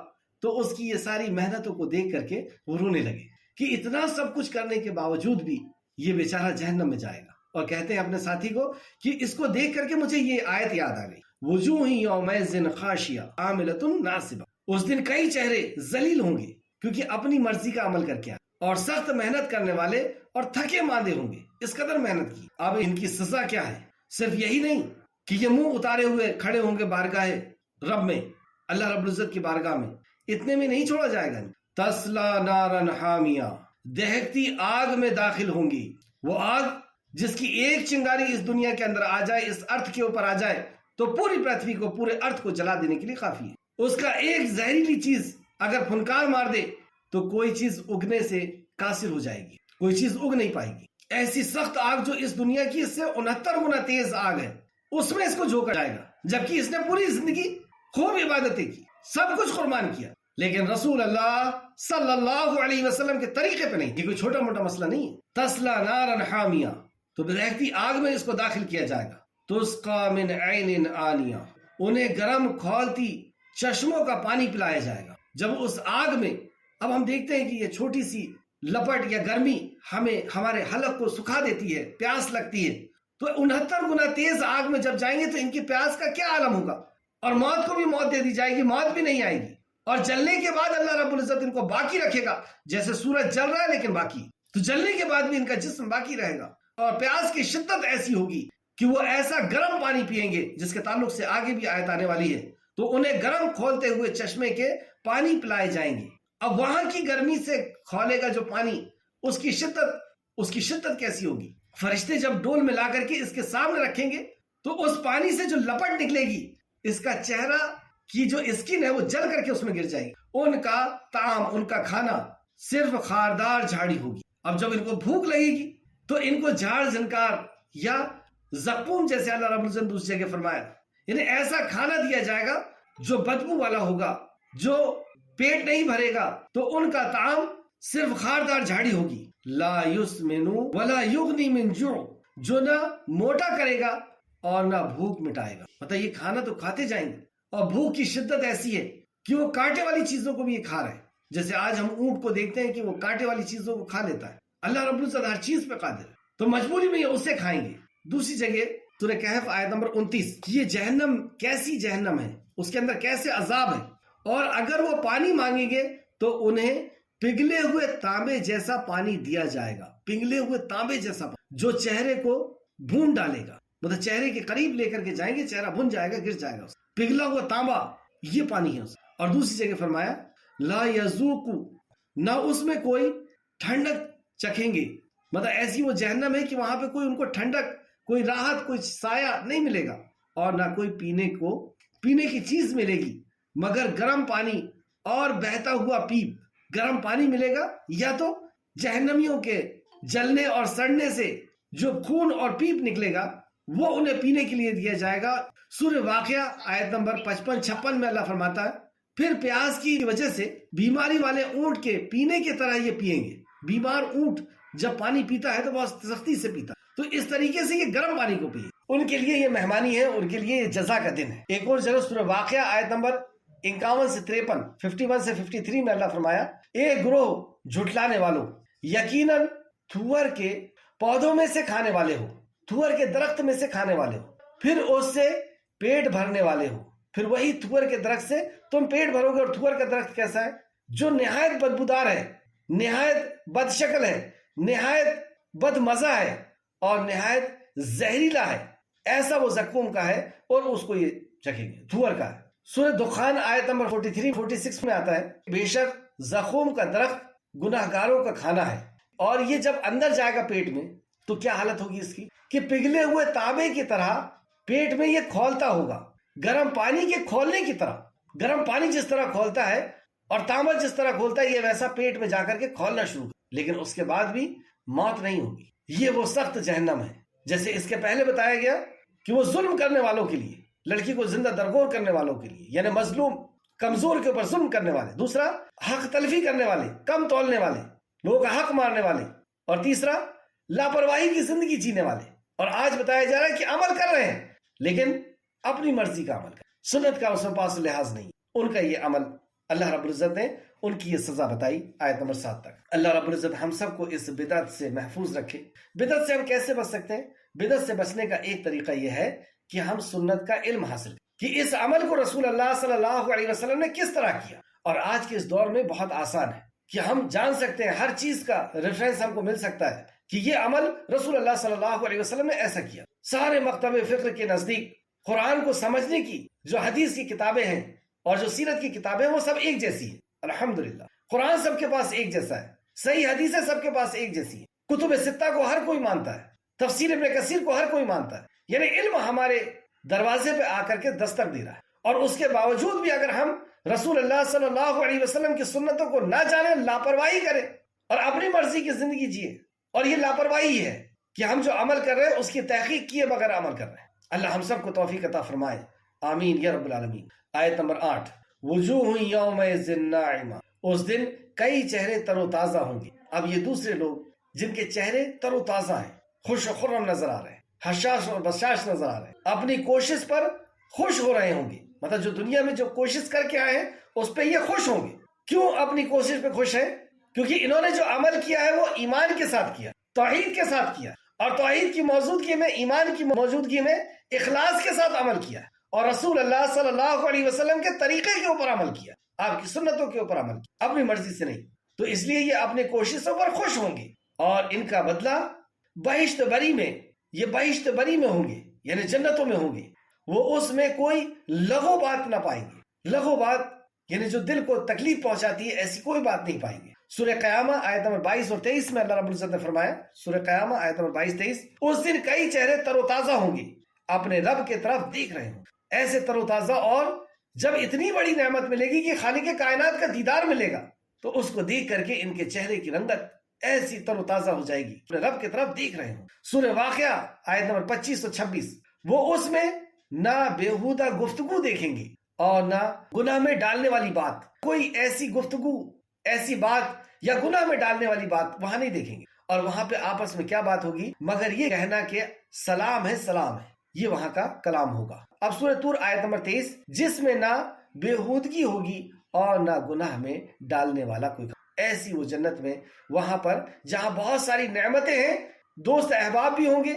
A: تو اس کی یہ ساری محنتوں کو دیکھ کر کے وہ رونے لگے کہ اتنا سب کچھ کرنے کے باوجود بھی یہ بیچارہ جہنم میں جائے گا، اور کہتے ہیں اپنے ساتھی کو کہ اس کو دیکھ کر کے مجھے یہ آیت یاد آ گئی، وجوہ یومئذ خاشعہ عاملۃ ناصبہ۔ اس دن کئی چہرے ذلیل ہوں گے کیونکہ اپنی مرضی کا عمل کر کے آئے، اور سخت محنت کرنے والے اور تھکے ماندے ہوں گے، اس قدر محنت کی۔ اب ان کی سزا کیا ہے؟ صرف یہی نہیں کہ یہ منہ اتارے ہوئے کھڑے ہوں گے بارگاہ رب میں، اللہ رب العزت کی بارگاہ میں، اتنے میں نہیں چھوڑا جائے گا۔ تسلا نارن حامیہ، دہکتی آگ میں داخل ہوں گی، وہ آگ جس کی ایک چنگاری اس دنیا کے اندر آ جائے، اس ارتھ کے اوپر آ جائے تو پوری پرتھوی کو، پورے ارتھ کو جلا دینے کے لیے کافی ہے۔ اس کا ایک زہریلی چیز اگر پھنکار مار دے تو کوئی چیز اگنے سے قاصر ہو جائے گی، کوئی چیز اگ نہیں پائے گی۔ ایسی سخت آگ جو اس دنیا کی اس سے 69 گنا تیز آگ ہے، اس میں اس کو جھونکا جائے گا، جبکہ اس نے پوری زندگی خوب عبادتیں کی، سب کچھ قربان کیا، لیکن رسول اللہ صلی اللہ علیہ وسلم کے طریقے پہ نہیں۔ یہ کوئی چھوٹا موٹا مسئلہ نہیں ہے۔ تسلا نارن حامیہ، تو بہتی آگ میں اس کو داخل کیا جائے گا۔ تسقا من عین آنیہ، انہیں گرم کھولتی چشموں کا پانی پلایا جائے گا۔ جب اس آگ میں، اب ہم دیکھتے ہیں کہ یہ چھوٹی سی لپٹ یا گرمی ہمارے حلق کو سکھا دیتی ہے، پیاس لگتی ہے، تو 69 گنا تیز آگ میں جب جائیں گے تو ان کی پیاس کا کیا عالم ہوگا، اور موت کو بھی موت دے دی جائے گی، موت بھی نہیں آئے گی، اور جلنے کے بعد اللہ رب العزت ان کو باقی رکھے گا، جیسے سورج جل رہا ہے لیکن باقی، تو جلنے کے بعد بھی ان کا جسم باقی رہے گا، اور پیاس کی شدت ایسی ہوگی کہ وہ ایسا گرم پانی پیئیں گے، جس کے تعلق سے آگے بھی آیت آنے والی ہے، تو انہیں گرم کھولتے ہوئے چشمے کے پانی پلائے جائیں گے۔ اب وہاں کی گرمی سے کھولے گا جو پانی، اس کی شدت کیسی ہوگی؟ فرشتے جب ڈول میں لا کر کے اس کے سامنے رکھیں گے تو اس پانی سے جو لپٹ نکلے گی، اس کا چہرہ کی جو اسکن ہے وہ جل کر کے اس میں گر جائے گی۔ ان کا طعام، ان کا کھانا صرف خاردار جھاڑی ہوگی۔ اب جب ان کو بھوک لگے گی تو ان کو جھاڑ زنکار یا زقوم، جیسے اللہ رب العزت دوسری جگہ فرمایا، انہیں ایسا کھانا دیا جائے گا جو بدبو والا ہوگا، جو پیٹ نہیں بھرے گا، تو ان کا طعام صرف خاردار جھاڑی ہوگی۔ لا یسمن ولا یغنی من جوع، جو نہ موٹا کرے گا اور نہ بھوک مٹائے گا۔ مطلب یہ کھانا تو کھاتے جائیں گے، اور بھوک کی شدت ایسی ہے کہ وہ کانٹے والی چیزوں کو بھی یہ کھا رہے ہیں، جیسے آج ہم اونٹ کو دیکھتے ہیں کہ وہ کانٹے والی چیزوں کو کھا لیتا ہے۔ اللہ رب العزت ہر چیز پہ قادر ہے، تو مجبوری میں یہ اسے کھائیں گے۔ دوسری جگہ سورہ کہف آیت نمبر 29، یہ جہنم کیسی جہنم ہے، اس کے اندر کیسے عذاب ہے، اور اگر وہ پانی مانگیں گے تو انہیں پگھلے ہوئے تانبے جیسا پانی دیا جائے گا، پگھلے ہوئے تانبے جیسا پانی، جو چہرے کو بھون ڈالے گا، مطلب چہرے کے قریب لے کر کے جائیں گے، چہرہ بھن جائے گا، گر جائے گا، پگھلا ہوا تانبا، یہ پانی ہے۔ اور دوسری جگہ فرمایا لا یذوق، نہ اس میں کوئی ٹھنڈک چکھیں گے، مطلب ایسی وہ جہنم ہے کہ وہاں پہ کوئی ان کو ٹھنڈک، کوئی راحت، کوئی سایہ نہیں ملے گا، اور نہ کوئی پینے کی چیز ملے گی مگر گرم پانی اور بہتا ہوا پیپ۔ گرم پانی ملے گا، یا تو جہنمیوں کے جلنے اور سڑنے سے جو خون اور پیپ نکلے گا وہ انہیں پینے کے لیے دیا جائے گا۔ سورہ واقعہ آیت نمبر 55-56 میں اللہ فرماتا ہے، پھر پیاس کی وجہ سے بیماری والے اونٹ کے پینے کی طرح یہ پئیں گے۔ بیمار اونٹ جب پانی پیتا ہے تو بہت سختی سے پیتا ہے، تو اس طریقے سے یہ گرم پانی کو پیے۔ ان کے لیے یہ مہمانی ہے، ان کے لیے یہ جزا کا دن ہے۔ ایک اور جگہ سورہ واقعہ آیت نمبر 51 سے 53، 51 سے 53 میں اللہ فرمایا، ایک گروہ جھٹلانے والوں، یقیناً تھور کے پودوں میں سے کھانے والے ہو، تھور کے درخت میں سے کھانے والے ہو، پھر اس سے پیٹ بھرنے والے ہو، پھر وہی تھور کے درخت سے تم پیٹ بھرو گے۔ اور تھور کا درخت کیسا ہے؟ جو نہایت بدبودار ہے، نہایت بد شکل ہے، نہایت بد مزہ ہے، اور نہایت زہریلا ہے، ایسا وہ زقوم کا ہے، اور اس کو یہ چکھیں گے، تھور کا ہے۔ سورہ دخان آیت نمبر 43-46 میں آتا ہے بے شک زخم کا درخت گناہگاروں کا کھانا ہے، اور یہ جب اندر جائے گا پیٹ میں تو کیا حالت ہوگی اس کی کہ پگھلے ہوئے تانبے کی طرح پیٹ میں یہ کھولتا ہوگا، گرم پانی کے کھولنے کی طرح۔ گرم پانی جس طرح کھولتا ہے اور تانبا جس طرح کھولتا ہے، یہ ویسا پیٹ میں جا کر کے کھولنا شروع کر، لیکن اس کے بعد بھی موت نہیں ہوگی۔ یہ وہ سخت جہنم ہے، جیسے اس کے پہلے بتایا گیا کہ وہ ظلم کرنے والوں کے لیے، لڑکی کو زندہ درگور کرنے والوں کے لیے، یعنی مظلوم کمزور کے اوپر ظلم کرنے والے، دوسرا حق تلفی کرنے والے، کم تولنے والے، لوگوں کا حق مارنے والے، اور تیسرا لاپرواہی کی زندگی جینے والے۔ اور آج بتایا جا رہا ہے کہ عمل کر رہے ہیں لیکن اپنی مرضی کا عمل کر، سنت کا اس میں پاس لحاظ نہیں، ان کا یہ عمل اللہ رب العزت نے ان کی یہ سزا بتائی آیت نمبر 7 تک۔ اللہ رب العزت ہم سب کو اس بدعت سے محفوظ رکھے۔ بدعت سے ہم کیسے بچ سکتے ہیں؟ بدعت سے بچنے کا ایک طریقہ یہ ہے کہ ہم سنت کا علم حاصل کریں کہ اس عمل کو رسول اللہ صلی اللہ علیہ وسلم نے کس طرح کیا، اور آج کے اس دور میں بہت آسان ہے کہ ہم جان سکتے ہیں، ہر چیز کا ریفرنس ہم کو مل سکتا ہے کہ یہ عمل رسول اللہ صلی اللہ علیہ وسلم نے ایسا کیا۔ سارے مکتب فقہ کے نزدیک قرآن کو سمجھنے کی جو حدیث کی کتابیں ہیں اور جو سیرت کی کتابیں ہیں وہ سب ایک جیسی ہیں، الحمدللہ۔ قرآن سب کے پاس ایک جیسا ہے، صحیح حدیثیں سب کے پاس ایک جیسی ہیں، کتب ستہ کو ہر کوئی مانتا ہے، تفسیر ابن کثیر کو ہر کوئی مانتا ہے، یعنی علم ہمارے دروازے پہ آ کر کے دستک دے رہا ہے۔ اور اس کے باوجود بھی اگر ہم رسول اللہ صلی اللہ علیہ وسلم کی سنتوں کو نہ جانیں، لاپرواہی کریں اور اپنی مرضی کی زندگی جیے، اور یہ لاپرواہی ہے کہ ہم جو عمل کر رہے ہیں اس کی تحقیق کیے بغیر عمل کر رہے ہیں۔ اللہ ہم سب کو توفیق عطا فرمائے، آمین یا رب العالمین۔ آیت نمبر 8، وجوہ یومئذ ناعمہ، اس دن کئی چہرے تر و تازہ ہوں گے۔ اب یہ دوسرے لوگ جن کے چہرے تر و تازہ ہیں، خوش و خرم نظر آ رہے ہیں، حشاش اور بشاش نظر آ رہے ہیں، اپنی کوشش پر خوش ہو رہے ہوں گے، مطلب جو دنیا میں جو کوشش کر کے آئے ہیں اس پہ یہ خوش ہوں گے۔ کیوں اپنی کوشش پہ خوش ہیں؟ کیونکہ انہوں نے جو عمل کیا ہے وہ ایمان کے ساتھ کیا، توحید کے ساتھ کیا، اور توحید کی موجودگی میں، ایمان کی موجودگی میں اخلاص کے ساتھ عمل کیا، اور رسول اللہ صلی اللہ علیہ وسلم کے طریقے کے اوپر عمل کیا، آپ کی سنتوں کے اوپر عمل کیا، اپنی مرضی سے نہیں۔ تو اس لیے یہ اپنی کوششوں پر خوش ہوں گے، اور ان کا بدلہ بہشت بری میں، یہ بہشت بری میں ہوں گے، یعنی جنتوں میں ہوں گے، وہ اس میں کوئی لغو بات نہ پائیں گے۔ لغو بات یعنی جو دل کو تکلیف پہنچاتی ہے، ایسی کوئی بات نہیں پائیں گے۔ سورہ قیامہ آیت نمبر 22 اور 23 میں اللہ رب العزت نے فرمایا، سورہ قیامہ آیت نمبر 22-23، اس دن کئی چہرے تر و تازہ ہوں گے، اپنے رب کی طرف دیکھ رہے ہوں، ایسے تر و تازہ۔ اور جب اتنی بڑی نعمت ملے گی کہ خالق کائنات کا دیدار ملے گا، تو اس کو دیکھ کر کے ان کے چہرے کی رنگت ایسی تر و تازہ ہو جائے گی، اپنے رب کی طرف دیکھ رہے ہوں۔ سورہ واقعہ آیت نمبر 25 اور 26، وہ اس میں نہ بےہودہ گفتگو دیکھیں گے اور نہ گناہ میں ڈالنے والی بات، کوئی ایسی گفتگو، ایسی بات یا گناہ میں ڈالنے والی بات وہاں نہیں دیکھیں گے۔ اور وہاں پہ آپس میں کیا بات ہوگی؟ مگر یہ کہنا کہ سلام ہے، سلام ہے، یہ وہاں کا کلام ہوگا۔ اب سورہ طور آیت نمبر 23، جس میں نہ بےہودگی ہوگی اور نہ گناہ میں ڈالنے والا کوئی، ایسی وہ جنت میں، وہاں پر جہاں بہت ساری نعمتیں ہیں، دوست احباب بھی ہوں گے،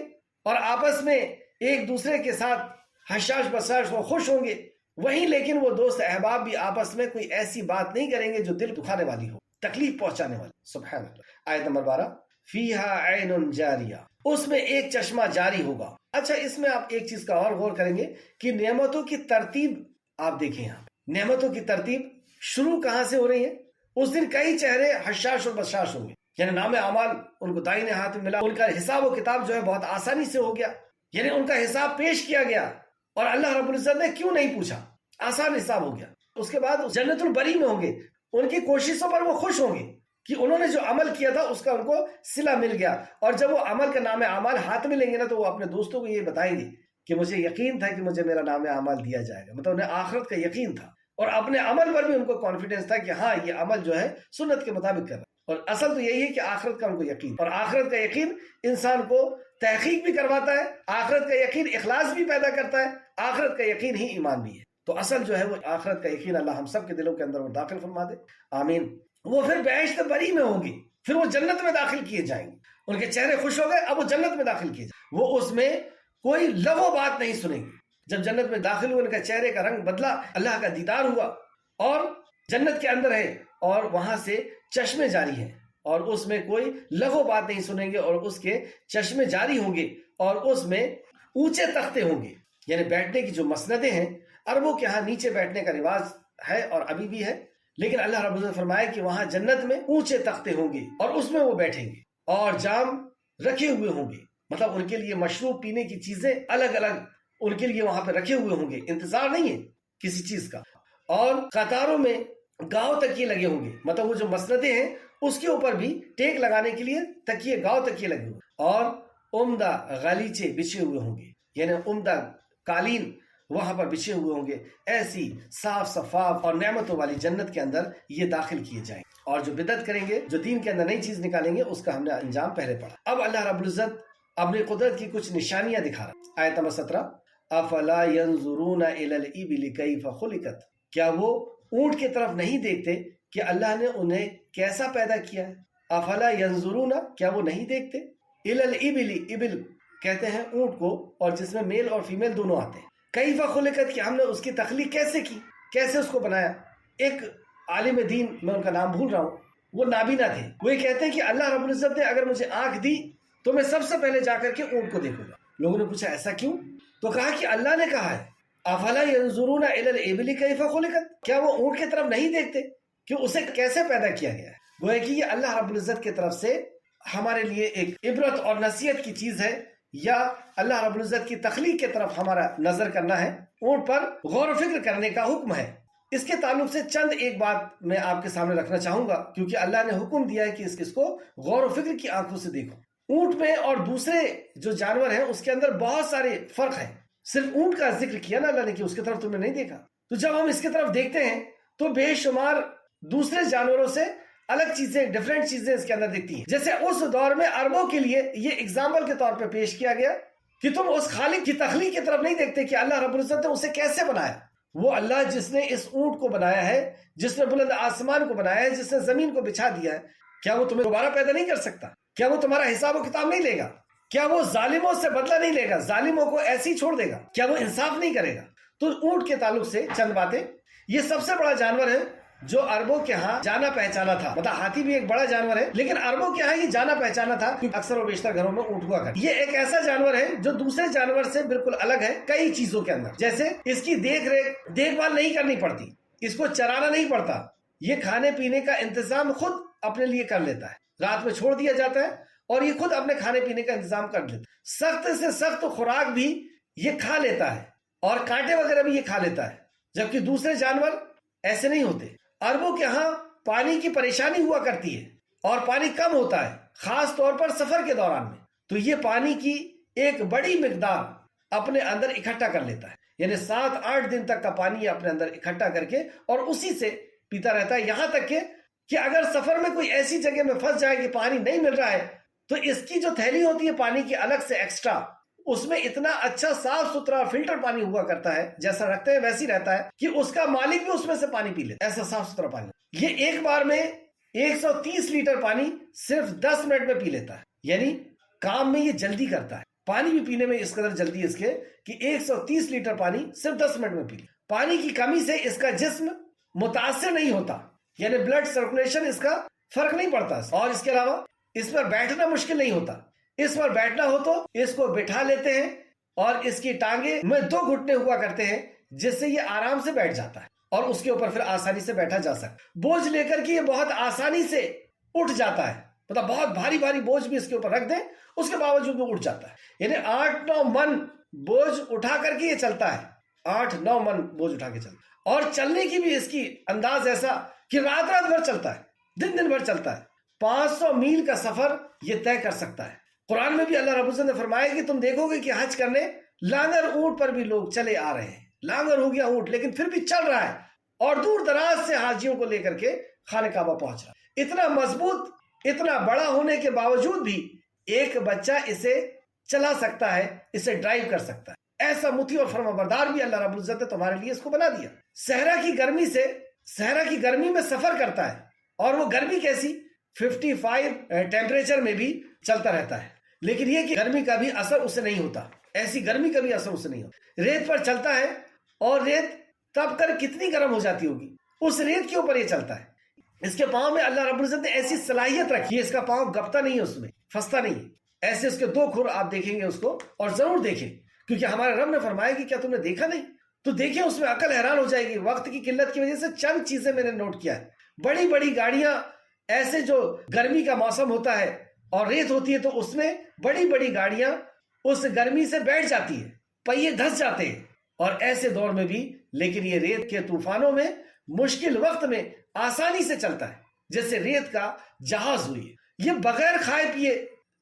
A: اور آپس میں ایک دوسرے کے ساتھ حشاش بشاش وہ خوش ہوں گے، وہیں لیکن وہ دوست احباب بھی آپس میں کوئی ایسی بات نہیں کریں گے جو دل دکھانے والی ہو، تکلیف پہنچانے والی۔ سبحان اللہ۔ آیت نمبر 12، فیہا عین جاریہ، اس میں ایک چشمہ جاری ہوگا۔ اچھا، اس میں آپ ایک چیز کا اور غور کریں گے کہ نعمتوں کی ترتیب آپ دیکھیں، یہاں نعمتوں کی ترتیب شروع کہاں سے ہو رہی ہے؟ اس دن کئی چہرے حشاش اور بشاش ہوں گے، یعنی نام اعمال ان کو دائیں ہاتھ میں ملا، ان کا حساب و کتاب جو ہے بہت آسانی سے ہو گیا، یعنی ان کا حساب پیش کیا گیا، اور اللہ رب العزت نے کیوں نہیں پوچھا، آسان حساب ہو گیا۔ اس کے بعد جنت البری میں ہوں گے، ان کی کوششوں پر وہ خوش ہوں گے کہ انہوں نے جو عمل کیا تھا اس کا ان کو صلہ مل گیا، اور جب وہ عمل کا نام اعمال ہاتھ میں لیں گے نا، تو وہ اپنے دوستوں کو یہ بتائیں گے کہ مجھے یقین تھا کہ مجھے میرا نام اعمال دیا جائے گا، مطلب انہیں آخرت کا یقین تھا، اور اپنے عمل پر بھی ان کو کانفیڈنس تھا کہ ہاں یہ عمل جو ہے سنت کے مطابق کر رہا ہے۔ اور اصل تو یہی ہے کہ آخرت کا ان کو یقین، اور آخرت کا یقین انسان کو تحقیق بھی کرواتا ہے، آخرت کا یقین اخلاص بھی پیدا کرتا ہے، آخرت کا یقین ہی ایمان بھی ہے۔ تو اصل جو ہے وہ آخرت کا یقین اللہ ہم سب کے دلوں کے اندر وہ داخل فرما دے، آمین۔ وہ پھر بہشت بری میں ہوں گے، پھر وہ جنت میں داخل کیے جائیں گے، ان کے چہرے خوش ہو گئے، اب وہ جنت میں داخل کیے جائیں، وہ اس میں کوئی لغو بات نہیں سنیں گے۔ جب جنت میں داخل ہوئے، ان کا چہرے کا رنگ بدلا، اللہ کا دیدار ہوا، اور جنت کے اندر ہے، اور وہاں سے چشمے جاری ہیں، اور اس میں کوئی لغو بات نہیں سنیں گے، اور اس کے چشمے جاری ہوں گے، اور اس میں اونچے تختے ہوں گے، یعنی بیٹھنے کی جو مسندیں ہیں، عربوں کے ہاں نیچے بیٹھنے کا رواج ہے اور ابھی بھی ہے، لیکن اللہ رب العزت نے فرمایا کہ وہاں جنت میں اونچے تختے ہوں گے اور اس میں وہ بیٹھیں گے اور جام رکھے ہوئے ہوں گے، مطلب ان کے لیے مشروب پینے کی چیزیں الگ الگ ان کے لیے وہاں پہ رکھے ہوئے ہوں گے، انتظار نہیں ہے کسی چیز کا، اور قطاروں میں گاؤ تکیے لگے ہوں گے، مطلب وہ جو مسندیں ہیں اس کے اوپر بھی ٹیک لگانے کے لیے تکیے، گاؤ تکیے لگے ہوئے، اور عمدہ غالیچے بچھے ہوئے ہوں گے، یعنی عمدہ قالین وہاں پر بچھے ہوئے ہوں گے۔ ایسی صاف صفاف اور نعمتوں والی جنت کے اندر یہ داخل کیے جائیں، اور جو بدعت کریں گے، جو دین کے اندر نئی چیز نکالیں گے، اس کا ہم نے انجام پہلے پڑھا۔ اب اللہ رب العزت اپنی قدرت کی کچھ نشانیاں دکھا رہا۔ آیت نمبر 17، افلا ينظرون الى الابل كيف خلقت، کیا وہ اونٹ کی طرف نہیں دیکھتے کہ اللہ نے انہیں کیسا پیدا کیا ہے؟ افلا ينظرون، کیا وہ نہیں دیکھتے؟ الى الابل، ابل کہتے ہیں اونٹ کو، اور جس میں میل اور فیمیل دونوں آتے ہیں۔ کیف خلقت، کہ ہم نے اس کی تخلیق کیسے کی، کیسے اس کو بنایا۔ ایک عالم دین، میں ان کا نام بھول رہا ہوں، وہ نابینا تھے، وہ یہ کہتے ہیں کہ اللہ رب العزت نے اگر مجھے آنکھ دی تو میں سب سے پہلے جا کر کے اونٹ کو دیکھوں گا۔ لوگوں نے پوچھا ایسا کیوں؟ تو کہا کہ اللہ نے کہا ہے افلا ينظرون الى الابل كيف خلقت، کیا وہ اونٹ کی طرف نہیں دیکھتے کہ اسے کیسے پیدا کیا گیا ہے؟ گویا کہ یہ اللہ رب العزت کی طرف سے ہمارے لیے ایک عبرت اور نصیحت کی چیز ہے، یا اللہ رب العزت کی تخلیق کی طرف ہمارا نظر کرنا ہے، اونٹ پر غور و فکر کرنے کا حکم ہے۔ اس کے تعلق سے چند ایک بات میں آپ کے سامنے رکھنا چاہوں گا، کیونکہ اللہ نے حکم دیا ہے کہ اس کو غور و فکر کی آنکھوں سے دیکھو۔ اونٹ میں اور دوسرے جو جانور ہیں اس کے اندر بہت سارے فرق ہیں، صرف اونٹ کا ذکر کیا نا اللہ نے کہ اس کی طرف تم نے نہیں دیکھا، تو جب ہم اس کی طرف دیکھتے ہیں تو بے شمار دوسرے جانوروں سے الگ چیزیں، ڈیفرنٹ چیزیں اس کے اندر دکھتی ہیں۔ جیسے اس دور میں عربوں کے لیے یہ اگزامپل کے طور پہ پیش کیا گیا کہ تم اس خالق کی تخلیق کی طرف نہیں دیکھتے کہ اللہ رب العزت نے اسے کیسے بنایا۔ وہ اللہ جس نے اس اونٹ کو بنایا ہے، جس نے بلند آسمان کو بنایا ہے، جس نے زمین کو بچھا دیا ہے، کیا وہ تمہیں دوبارہ پیدا نہیں کر سکتا؟ کیا وہ تمہارا حساب و کتاب نہیں لے گا؟ کیا وہ ظالموں سے بدلہ نہیں لے گا؟ ظالموں کو ایسے ہی چھوڑ دے گا؟ کیا وہ انصاف نہیں کرے گا؟ تو اونٹ کے تعلق سے چند باتیں۔ یہ سب سے بڑا جانور ہے جو عربوں کے ہاں جانا پہچانا تھا، مطلب ہاتھی بھی ایک بڑا جانور ہے، لیکن عربوں کے ہاں یہ جانا پہچانا تھا کیونکہ اکثر و بیشتر گھروں میں اونٹ ہوا کرتا۔ یہ ایک ایسا جانور ہے جو دوسرے جانور سے بالکل الگ ہے کئی چیزوں کے اندر، جیسے اس کی دیکھ بھال نہیں کرنی پڑتی، اس کو چرانا نہیں پڑتا، یہ کھانے پینے کا انتظام خود اپنے لیے کر لیتا ہے، رات میں چھوڑ دیا جاتا ہے اور یہ خود اپنے کھانے پینے کا انتظام کر لیتا ہے۔ سخت سے سخت خوراک بھی یہ کھا لیتا ہے اور کانٹے وغیرہ بھی یہ کھا لیتا ہے، جبکہ دوسرے جانور ایسے نہیں ہوتے۔ عربوں کے ہاں پانی کی پریشانی ہوا کرتی ہے اور پانی کم ہوتا ہے، خاص طور پر سفر کے دوران میں، تو یہ پانی کی ایک بڑی مقدار اپنے اندر اکٹھا کر لیتا ہے، یعنی 7-8 دن تک کا پانی اپنے اندر اکٹھا کر کے اور اسی سے پیتا رہتا ہے، یہاں تک کہ اگر سفر میں کوئی ایسی جگہ میں پھنس جائے کہ پانی نہیں مل رہا ہے تو اس کی جو تھیلی ہوتی ہے پانی کی الگ سے ایکسٹرا، اس میں اتنا اچھا صاف ستھرا فلٹر پانی ہوا کرتا ہے، جیسا رکھتے ہیں ویسی رہتا ہے کہ اس کا مالک بھی اس میں سے پانی پی لیتا ہے، ایسا صاف ستھرا پانی۔ یہ ایک بار میں 130 لیٹر پانی صرف 10 منٹ میں پی لیتا ہے، یعنی کام میں یہ جلدی کرتا ہے، پانی بھی پینے میں اس قدر جلدی ہے اس کے کہ 130 لیٹر پانی صرف 10 منٹ میں پی لے۔ پانی کی کمی سے اس کا جسم متاثر نہیں ہوتا، یعنی بلڈ سرکولیشن اس کا فرق نہیں پڑتا، اور اس کے علاوہ اس پر بیٹھنا مشکل نہیں ہوتا۔ اس پر بیٹھنا ہو تو اس کو بٹھا لیتے ہیں اور اس کی ٹانگیں میں 2 گھٹنے ہوا کرتے ہیں جس سے یہ آرام سے بیٹھ جاتا ہے اور اس کے اوپر پھر آسانی سے بیٹھا جا سکتا۔ بوجھ لے کر کے یہ بہت آسانی سے اٹھ جاتا ہے، مطلب بہت بھاری بھاری بوجھ بھی اس کے اوپر رکھ دیں اس کے باوجود بھی اٹھ جاتا ہے، یعنی 8-9 من بوجھ اٹھا کر کے یہ چلتا ہے، 8-9 من بوجھ اٹھا کے چلتا ہے، اور چلنے کی بھی اس کی انداز ایسا کہ رات بھر چلتا ہے، دن بھر چلتا ہے، 500 میل کا سفر یہ طے کر سکتا ہے۔ قرآن میں بھی اللہ رب العزت نے فرمایا کہ تم دیکھو گے کہ حج کرنے لانگر اونٹ پر بھی لوگ چلے آ رہے ہیں، لانگر ہو گیا اونٹ لیکن پھر بھی چل رہا ہے اور دور دراز سے حاجیوں کو لے کر کے خانہ کعبہ پہنچ رہا ہے۔ اتنا مضبوط، اتنا بڑا ہونے کے باوجود بھی ایک بچہ اسے چلا سکتا ہے، اسے ڈرائیو کر سکتا ہے، ایسا مطیع اور فرما بردار بھی اللہ رب العزت نے تمہارے لیے اس کو بنا دیا۔ صحرا کی گرمی میں سفر کرتا ہے، اور وہ گرمی کیسی 55 ٹیمپریچر میں بھی چلتا رہتا ہے، لیکن یہ کہ گرمی کا بھی اثر اسے نہیں ہوتا، ایسی گرمی کا بھی اثر اسے نہیں ہوتا۔ ریت پر چلتا ہے اور ریت تب کر کتنی گرم ہو جاتی ہوگی، اس ریت کے اوپر یہ چلتا ہے۔ اس کے پاؤں میں اللہ رب العزت نے ایسی صلاحیت رکھی ہے، اس کا پاؤں گپتا نہیں ہے، اس میں پھنستا نہیں ہے، ایسے اس کے 2 کھر آپ دیکھیں گے اس کو، اور ضرور دیکھیں، کیونکہ ہمارے رب نے فرمایا کہ کیا تم نے دیکھا نہیں تو دیکھیں اس میں عقل حیران ہو جائے گی. وقت کی قلت کی وجہ سے چند چیزیں میں نے نوٹ کیا ہے. بڑی بڑی گاڑیاں ایسے جو گرمی کا موسم ہوتا ہے اور ریت ہوتی ہے تو اس میں بڑی بڑی گاڑیاں اس گرمی سے بیٹھ جاتی ہے, پہیے دھس جاتے ہیں. اور ایسے دور میں بھی لیکن یہ ریت کے طوفانوں میں مشکل وقت میں آسانی سے چلتا ہے, جیسے ریت کا جہاز ہوئی ہے. یہ بغیر کھائے پیے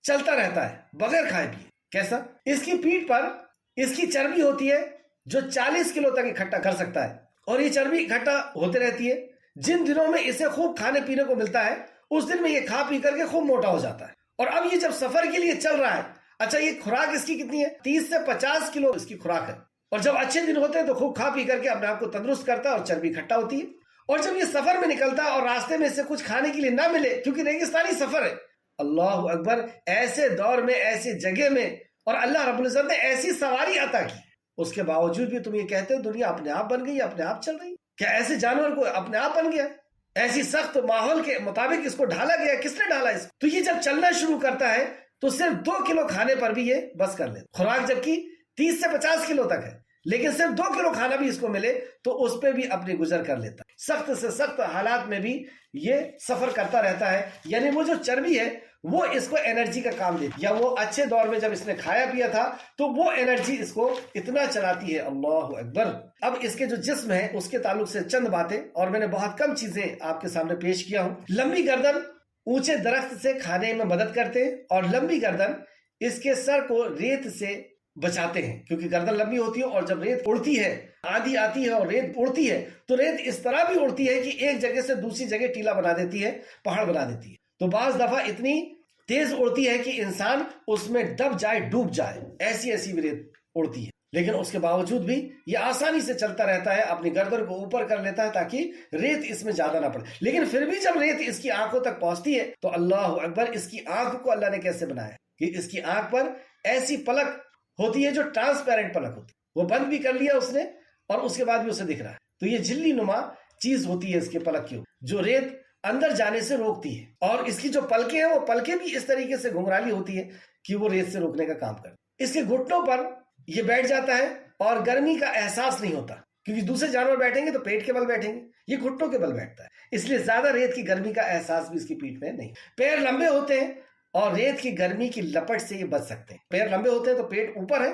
A: چلتا رہتا ہے, بغیر کھائے پیے. کیسا؟ اس کی پیٹھ پر اس کی چربی ہوتی ہے جو 40 کلو تک اکٹھا کر سکتا ہے, اور یہ چربی اکٹھا ہوتے رہتی ہے. جن دنوں میں اسے خوب کھانے پینے کو ملتا ہے اس دن میں یہ کھا پی کر کے خوب موٹا ہو جاتا ہے. اور اب یہ جب سفر کے لیے چل رہا ہے, اچھا یہ خوراک اس کی کتنی ہے؟ 30 سے 50 کلو اس کی خوراک ہے. اور جب اچھے دن ہوتے ہیں تو خوب کھا پی کر کے اپنے آپ کو تندرست کرتا ہے اور چربی اکٹھا ہوتی ہے. اور جب یہ سفر میں نکلتا ہے اور راستے میں اسے کچھ کھانے کے لیے نہ ملے کیونکہ ریگستانی سفر ہے, اللہ اکبر, ایسے دور میں ایسی جگہ میں اور اللہ رب العزت نے ایسی سواری عطا کی, اس کے باوجود بھی تم یہ کہتے ہو دنیا اپنے آپ بن گئی, اپنے آپ چل رہی. کیا ایسے جانور کو اپنے آپ بن گیا؟ ایسی سخت ماحول کے مطابق اس کو ڈھالا گیا, کس نے ڈھالا اس کو؟ تو یہ جب چلنا شروع کرتا ہے تو صرف 2 کلو کھانے پر بھی یہ بس کر لیتا. خوراک جبکہ 30 سے 50 کلو تک ہے, لیکن صرف 2 کلو کھانا بھی اس کو ملے تو اس پہ بھی اپنی گزر کر لیتا. سخت سے سخت حالات میں بھی یہ سفر کرتا رہتا ہے. یعنی وہ جو چربی ہے وہ اس کو انرجی کا کام دیتی, یا وہ اچھے دور میں جب اس نے کھایا پیا تھا تو وہ انرجی اس کو اتنا چلاتی ہے. اللہ اکبر. اب اس کے جو جسم ہے اس کے تعلق سے چند باتیں, اور میں نے بہت کم چیزیں آپ کے سامنے پیش کیا ہوں. لمبی گردن اونچے درخت سے کھانے میں مدد کرتے ہیں, اور لمبی گردن اس کے سر کو ریت سے بچاتے ہیں, کیونکہ گردن لمبی ہوتی ہے اور جب ریت اڑتی ہے, آندھی آتی ہے اور ریت اڑتی ہے تو ریت اس طرح بھی اڑتی ہے کہ ایک جگہ سے دوسری جگہ ٹیلا بنا دیتی ہے, پہاڑ بنا دیتی ہے. تو بعض دفعہ اتنی تیز اڑتی ہے کہ انسان اس میں دب جائے, ڈوب جائے, ایسی بھی ریت اڑتی ہے. لیکن اس کے باوجود بھی یہ آسانی سے چلتا رہتا ہے, اپنی گردن کو اوپر کر لیتا ہے تاکہ ریت اس میں زیادہ نہ پڑے. لیکن پھر بھی جب ریت اس کی آنکھوں تک پہنچتی ہے تو اللہ اکبر, اس کی آنکھ کو اللہ نے کیسے بنایا کہ اس کی آنکھ پر ایسی پلک ہوتی ہے جو ٹرانسپیرنٹ پلک ہوتی ہے. وہ بند بھی کر لیا اس نے اور اس کے بعد بھی اسے دکھ رہا ہے. تو یہ جھلی نما چیز ہوتی ہے اس کے پلک کی, جو ریت اندر جانے سے روکتی ہے. اور اس کی جو پلکیں ہیں وہ پلکیں بھی اس طریقے سے گھنگرالی ہوتی ہے کہ وہ ریت سے روکنے کا کام کرتی. اس کے گھٹنوں پر یہ بیٹھ جاتا ہے اور گرمی کا احساس نہیں ہوتا, کیونکہ دوسرے جانور بیٹھیں گے تو پیٹ کے بل بیٹھیں گے, یہ گھٹنوں کے بل بیٹھتا ہے, اس لیے زیادہ ریت کی گرمی کا احساس بھی اس کی پیٹھ میں نہیں. پیر لمبے ہوتے ہیں اور ریت کی گرمی کی لپٹ سے یہ بچ سکتے ہیں. پیر لمبے ہوتے ہیں تو پیٹ اوپر ہے,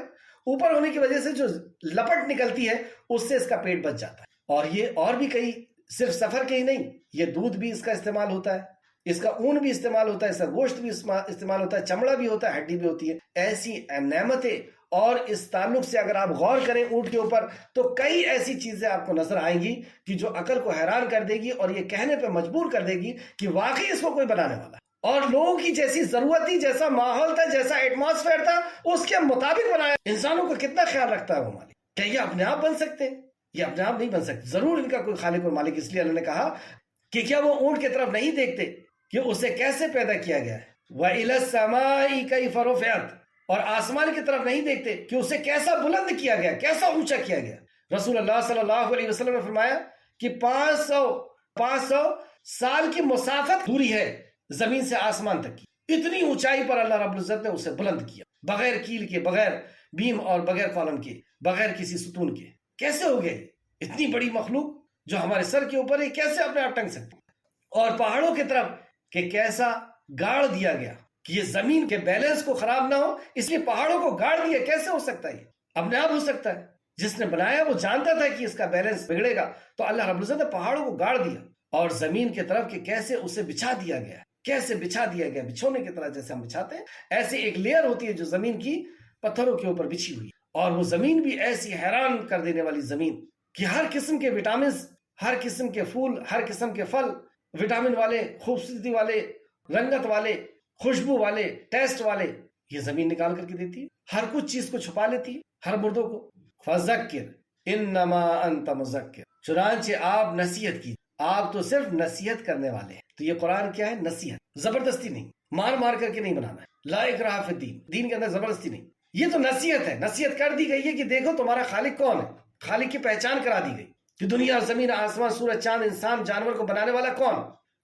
A: اوپر ہونے کی وجہ سے جو لپٹ نکلتی ہے اس سے اس کا پیٹ بچ جاتا ہے. اور یہ اور بھی کئی, صرف سفر کے ہی نہیں, یہ دودھ بھی اس کا استعمال ہوتا ہے, اس کا اون بھی استعمال ہوتا ہے, اس کا گوشت بھی استعمال ہوتا ہے, چمڑا بھی ہوتا ہے, ہڈی بھی ہوتی ہے. ایسی نعمتیں, اور اس تعلق سے اگر آپ غور کریں اونٹ کے اوپر تو کئی ایسی چیزیں آپ کو نظر آئیں گی کہ جو عقل کو حیران کر دے گی اور یہ کہنے پہ مجبور کر دے گی کہ واقعی اس کو کوئی بنانے والا ہے, اور لوگوں کی جیسی ضرورت تھی, جیسا ماحول تھا, جیسا ایٹماسفیئر تھا, اس کے مطابق بنایا. انسانوں کو کتنا خیال رکھتا ہے وہ مالک. کیا یہ اپنے آپ بن سکتے ہیں؟ یہ اپنے آپ نہیں بن سکتے, ضرور ان کا کوئی خالق اور مالک. اس لیے اللہ نے کہا کہ کیا وہ اونٹ کی طرف نہیں دیکھتے کہ اسے کیسے پیدا کیا گیا ہے, وَإِلَى السَّمَاءِ كَيْفَ رُفِعَتْ, اور آسمان کی طرف نہیں دیکھتے کہ اسے کیسا بلند کیا گیا, کیسا اونچا کیا گیا. رسول اللہ صلی اللہ علیہ وسلم نے فرمایا کہ 500 سال کی مسافت دوری ہے زمین سے آسمان تک کی. اتنی اونچائی پر اللہ رب العزت نے اسے بلند کیا, بغیر کیل کے, بغیر بیم اور بغیر کالم کے, بغیر کسی ستون کے. کیسے ہو گئے اتنی بڑی مخلوق جو ہمارے سر کے اوپر ہے, کیسے اپنے آپ ٹنگ سکتی؟ اور پہاڑوں کی طرف کہ کیسا گاڑ دیا گیا کہ یہ زمین کے بیلنس کو خراب نہ ہو, اس لیے پہاڑوں کو گاڑ دیا. کیسے ہو سکتا ہے؟ یہ اپنے آپ ہو سکتا ہے. جس نے بنایا وہ جانتا تھا کہ اس کا بیلنس بگڑے گا, تو اللہ رب العزت نے پہاڑوں کو گاڑ دیا. اور زمین کی طرف کہ کیسے اسے بچھا دیا گیا, کیسے بچھا دیا گیا, بچھونے کی طرح جیسے ہم بچھاتے ہیں, ایسے ایک لیئر ہوتی ہے جو زمین کی پتھروں کے اوپر بچھی ہوئی. اور وہ زمین بھی ایسی حیران کر دینے والی زمین کہ ہر قسم کے وٹامنز, ہر قسم کے پھول, ہر قسم کے پھل, وٹامن والے, خوبصورتی والے, رنگت والے, خوشبو والے, ٹیسٹ والے, یہ زمین نکال کر کے دیتی ہے. ہر کچھ چیز کو چھپا لیتی ہے, ہر مردوں کو. فَذَكِّرْ إِنَّمَا أَنْتَ مُذَكِّرْ, چنانچہ آپ نصیحت کی, آپ تو صرف نصیحت کرنے والے ہیں. تو یہ قرآن کیا ہے؟ نصیحت. زبردستی نہیں, مار مار کر کے نہیں بنانا ہے. لا اکراہ فی الدین, دین کے اندر زبردستی نہیں. یہ تو نصیحت ہے. نصیحت کر دی گئی ہے کہ دیکھو تمہارا خالق کون ہے, خالق کی پہچان کرا دی گئی کہ دنیا, زمین, آسمان, سورج, چاند, انسان, جانور کو بنانے والا کون,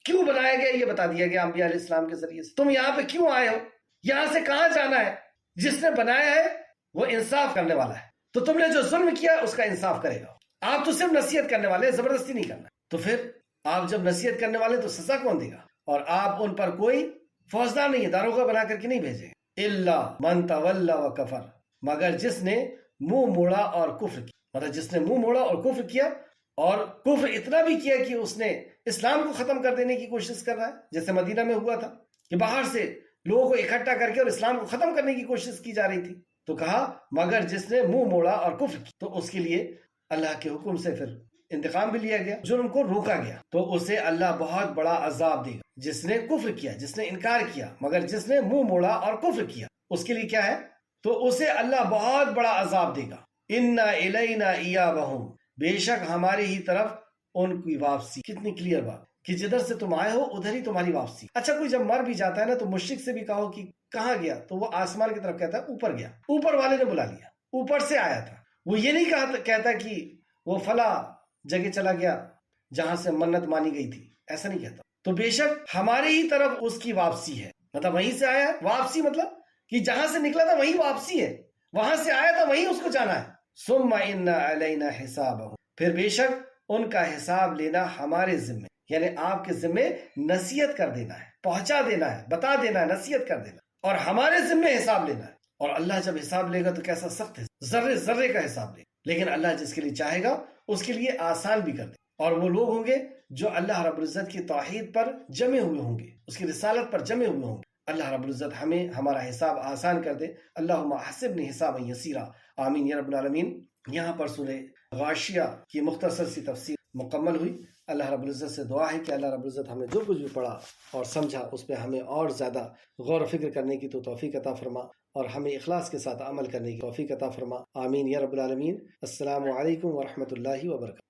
A: کیوں بنایا گیا, یہ بتا دیا گیا انبیاء علیہ السلام کے ذریعے سے. تم یہاں پہ کیوں آئے ہو, یہاں سے کہاں جانا ہے. جس نے بنایا ہے وہ انصاف کرنے والا ہے, تو تم نے جو ظلم کیا اس کا انصاف کرے گا. آپ تو صرف نصیحت کرنے والے ہیں، زبردستی نہیں کرنا. تو پھر آپ جب نصیحت کرنے والے تو سزا کون دے گا؟ اور آپ ان پر کوئی فوجدار نہیں ہے، داروغہ بنا کر کے نہیں بھیجے. الا من تولی وکفر، مگر جس نے منہ موڑا اور کفر کیا. مطلب جس نے منہ موڑا اور کفر کیا، اور کفر اتنا بھی کیا کہ اس نے اسلام کو ختم کر دینے کی کوشش کر رہا ہے، جیسے مدینہ میں ہوا تھا کہ باہر سے لوگوں کو اکٹھا کر کے اور اسلام کو ختم کرنے کی کوشش کی جا رہی تھی. تو کہا مگر جس نے منہ موڑا اور کفر کیا، تو اس کے لیے اللہ کے حکم سے پھر انتقام بھی لیا گیا، جرم کو روکا گیا. تو اسے اللہ بہت بڑا عذاب دے گا جس نے کفر کیا، جس نے انکار کیا. مگر جس نے منہ موڑا اور کفر کیا اس کے لیے کیا ہے؟ تو اسے اللہ بہت بڑا عذاب دے گا. انا الینا ایابہم، بے شک ہماری ہی طرف ان کی واپسی. کتنی کلیئر بات کہ جدھر سے تم آئے ہو ادھر ہی تمہاری واپسی. اچھا کوئی جب مر بھی جاتا ہے نا تو مشرک سے بھی کہو کہ کہاں گیا، تو وہ آسمان کی طرف کہتا ہے اوپر گیا، اوپر والے نے بلا لیا، اوپر سے آیا تھا. وہ یہ نہیں کہتا کہ وہ فلاں جگہ چلا گیا جہاں سے منت مانی گئی تھی، ایسا نہیں کہتا. تو بے شک ہمارے ہی طرف اس کی واپسی ہے، مطلب وہیں سے آیا ہے. واپسی مطلب کہ جہاں سے نکلا تھا وہیں واپسی ہے، وہاں سے آیا تھا وہیں اس کو جانا ہے. ثم ان علینا حسابہم، پھر بے شک ان کا حساب لینا ہمارے ذمے، یعنی آپ کے ذمے نصیحت کر دینا ہے، پہنچا دینا ہے، بتا دینا ہے، نصیحت کر دینا ہے، اور ہمارے ذمے حساب لینا ہے. اور اللہ جب حساب لے گا تو کیسا سخت ہے، ذرے ذرے کا حساب لے گا. لیکن اللہ جس کے لیے چاہے گا اس کے لیے آسان بھی کر دے. اور وہ لوگ ہوں گے جو اللہ رب العزت کی توحید پر جمے ہوئے ہوں گے، اس کی رسالت پر جمے ہوئے ہوں گے. اللہ رب العزت ہمیں ہمارا حساب آسان کر دے. اللہم حسبنی حسابا یسیرا، آمین یا رب العالمین. یہاں پر سورہ غاشیہ کی مختصر سی تفسیر مکمل ہوئی. اللہ رب العزت سے دعا ہے کہ اللہ رب العزت ہمیں جو کچھ بھی پڑھا اور سمجھا اس پہ ہمیں اور زیادہ غور و فکر کرنے کی تو توفیق عطا فرما، اور ہمیں اخلاص کے ساتھ عمل کرنے کی توفیق عطا فرما. آمین یا رب العالمین. السلام علیکم ورحمۃ اللہ وبرکاتہ.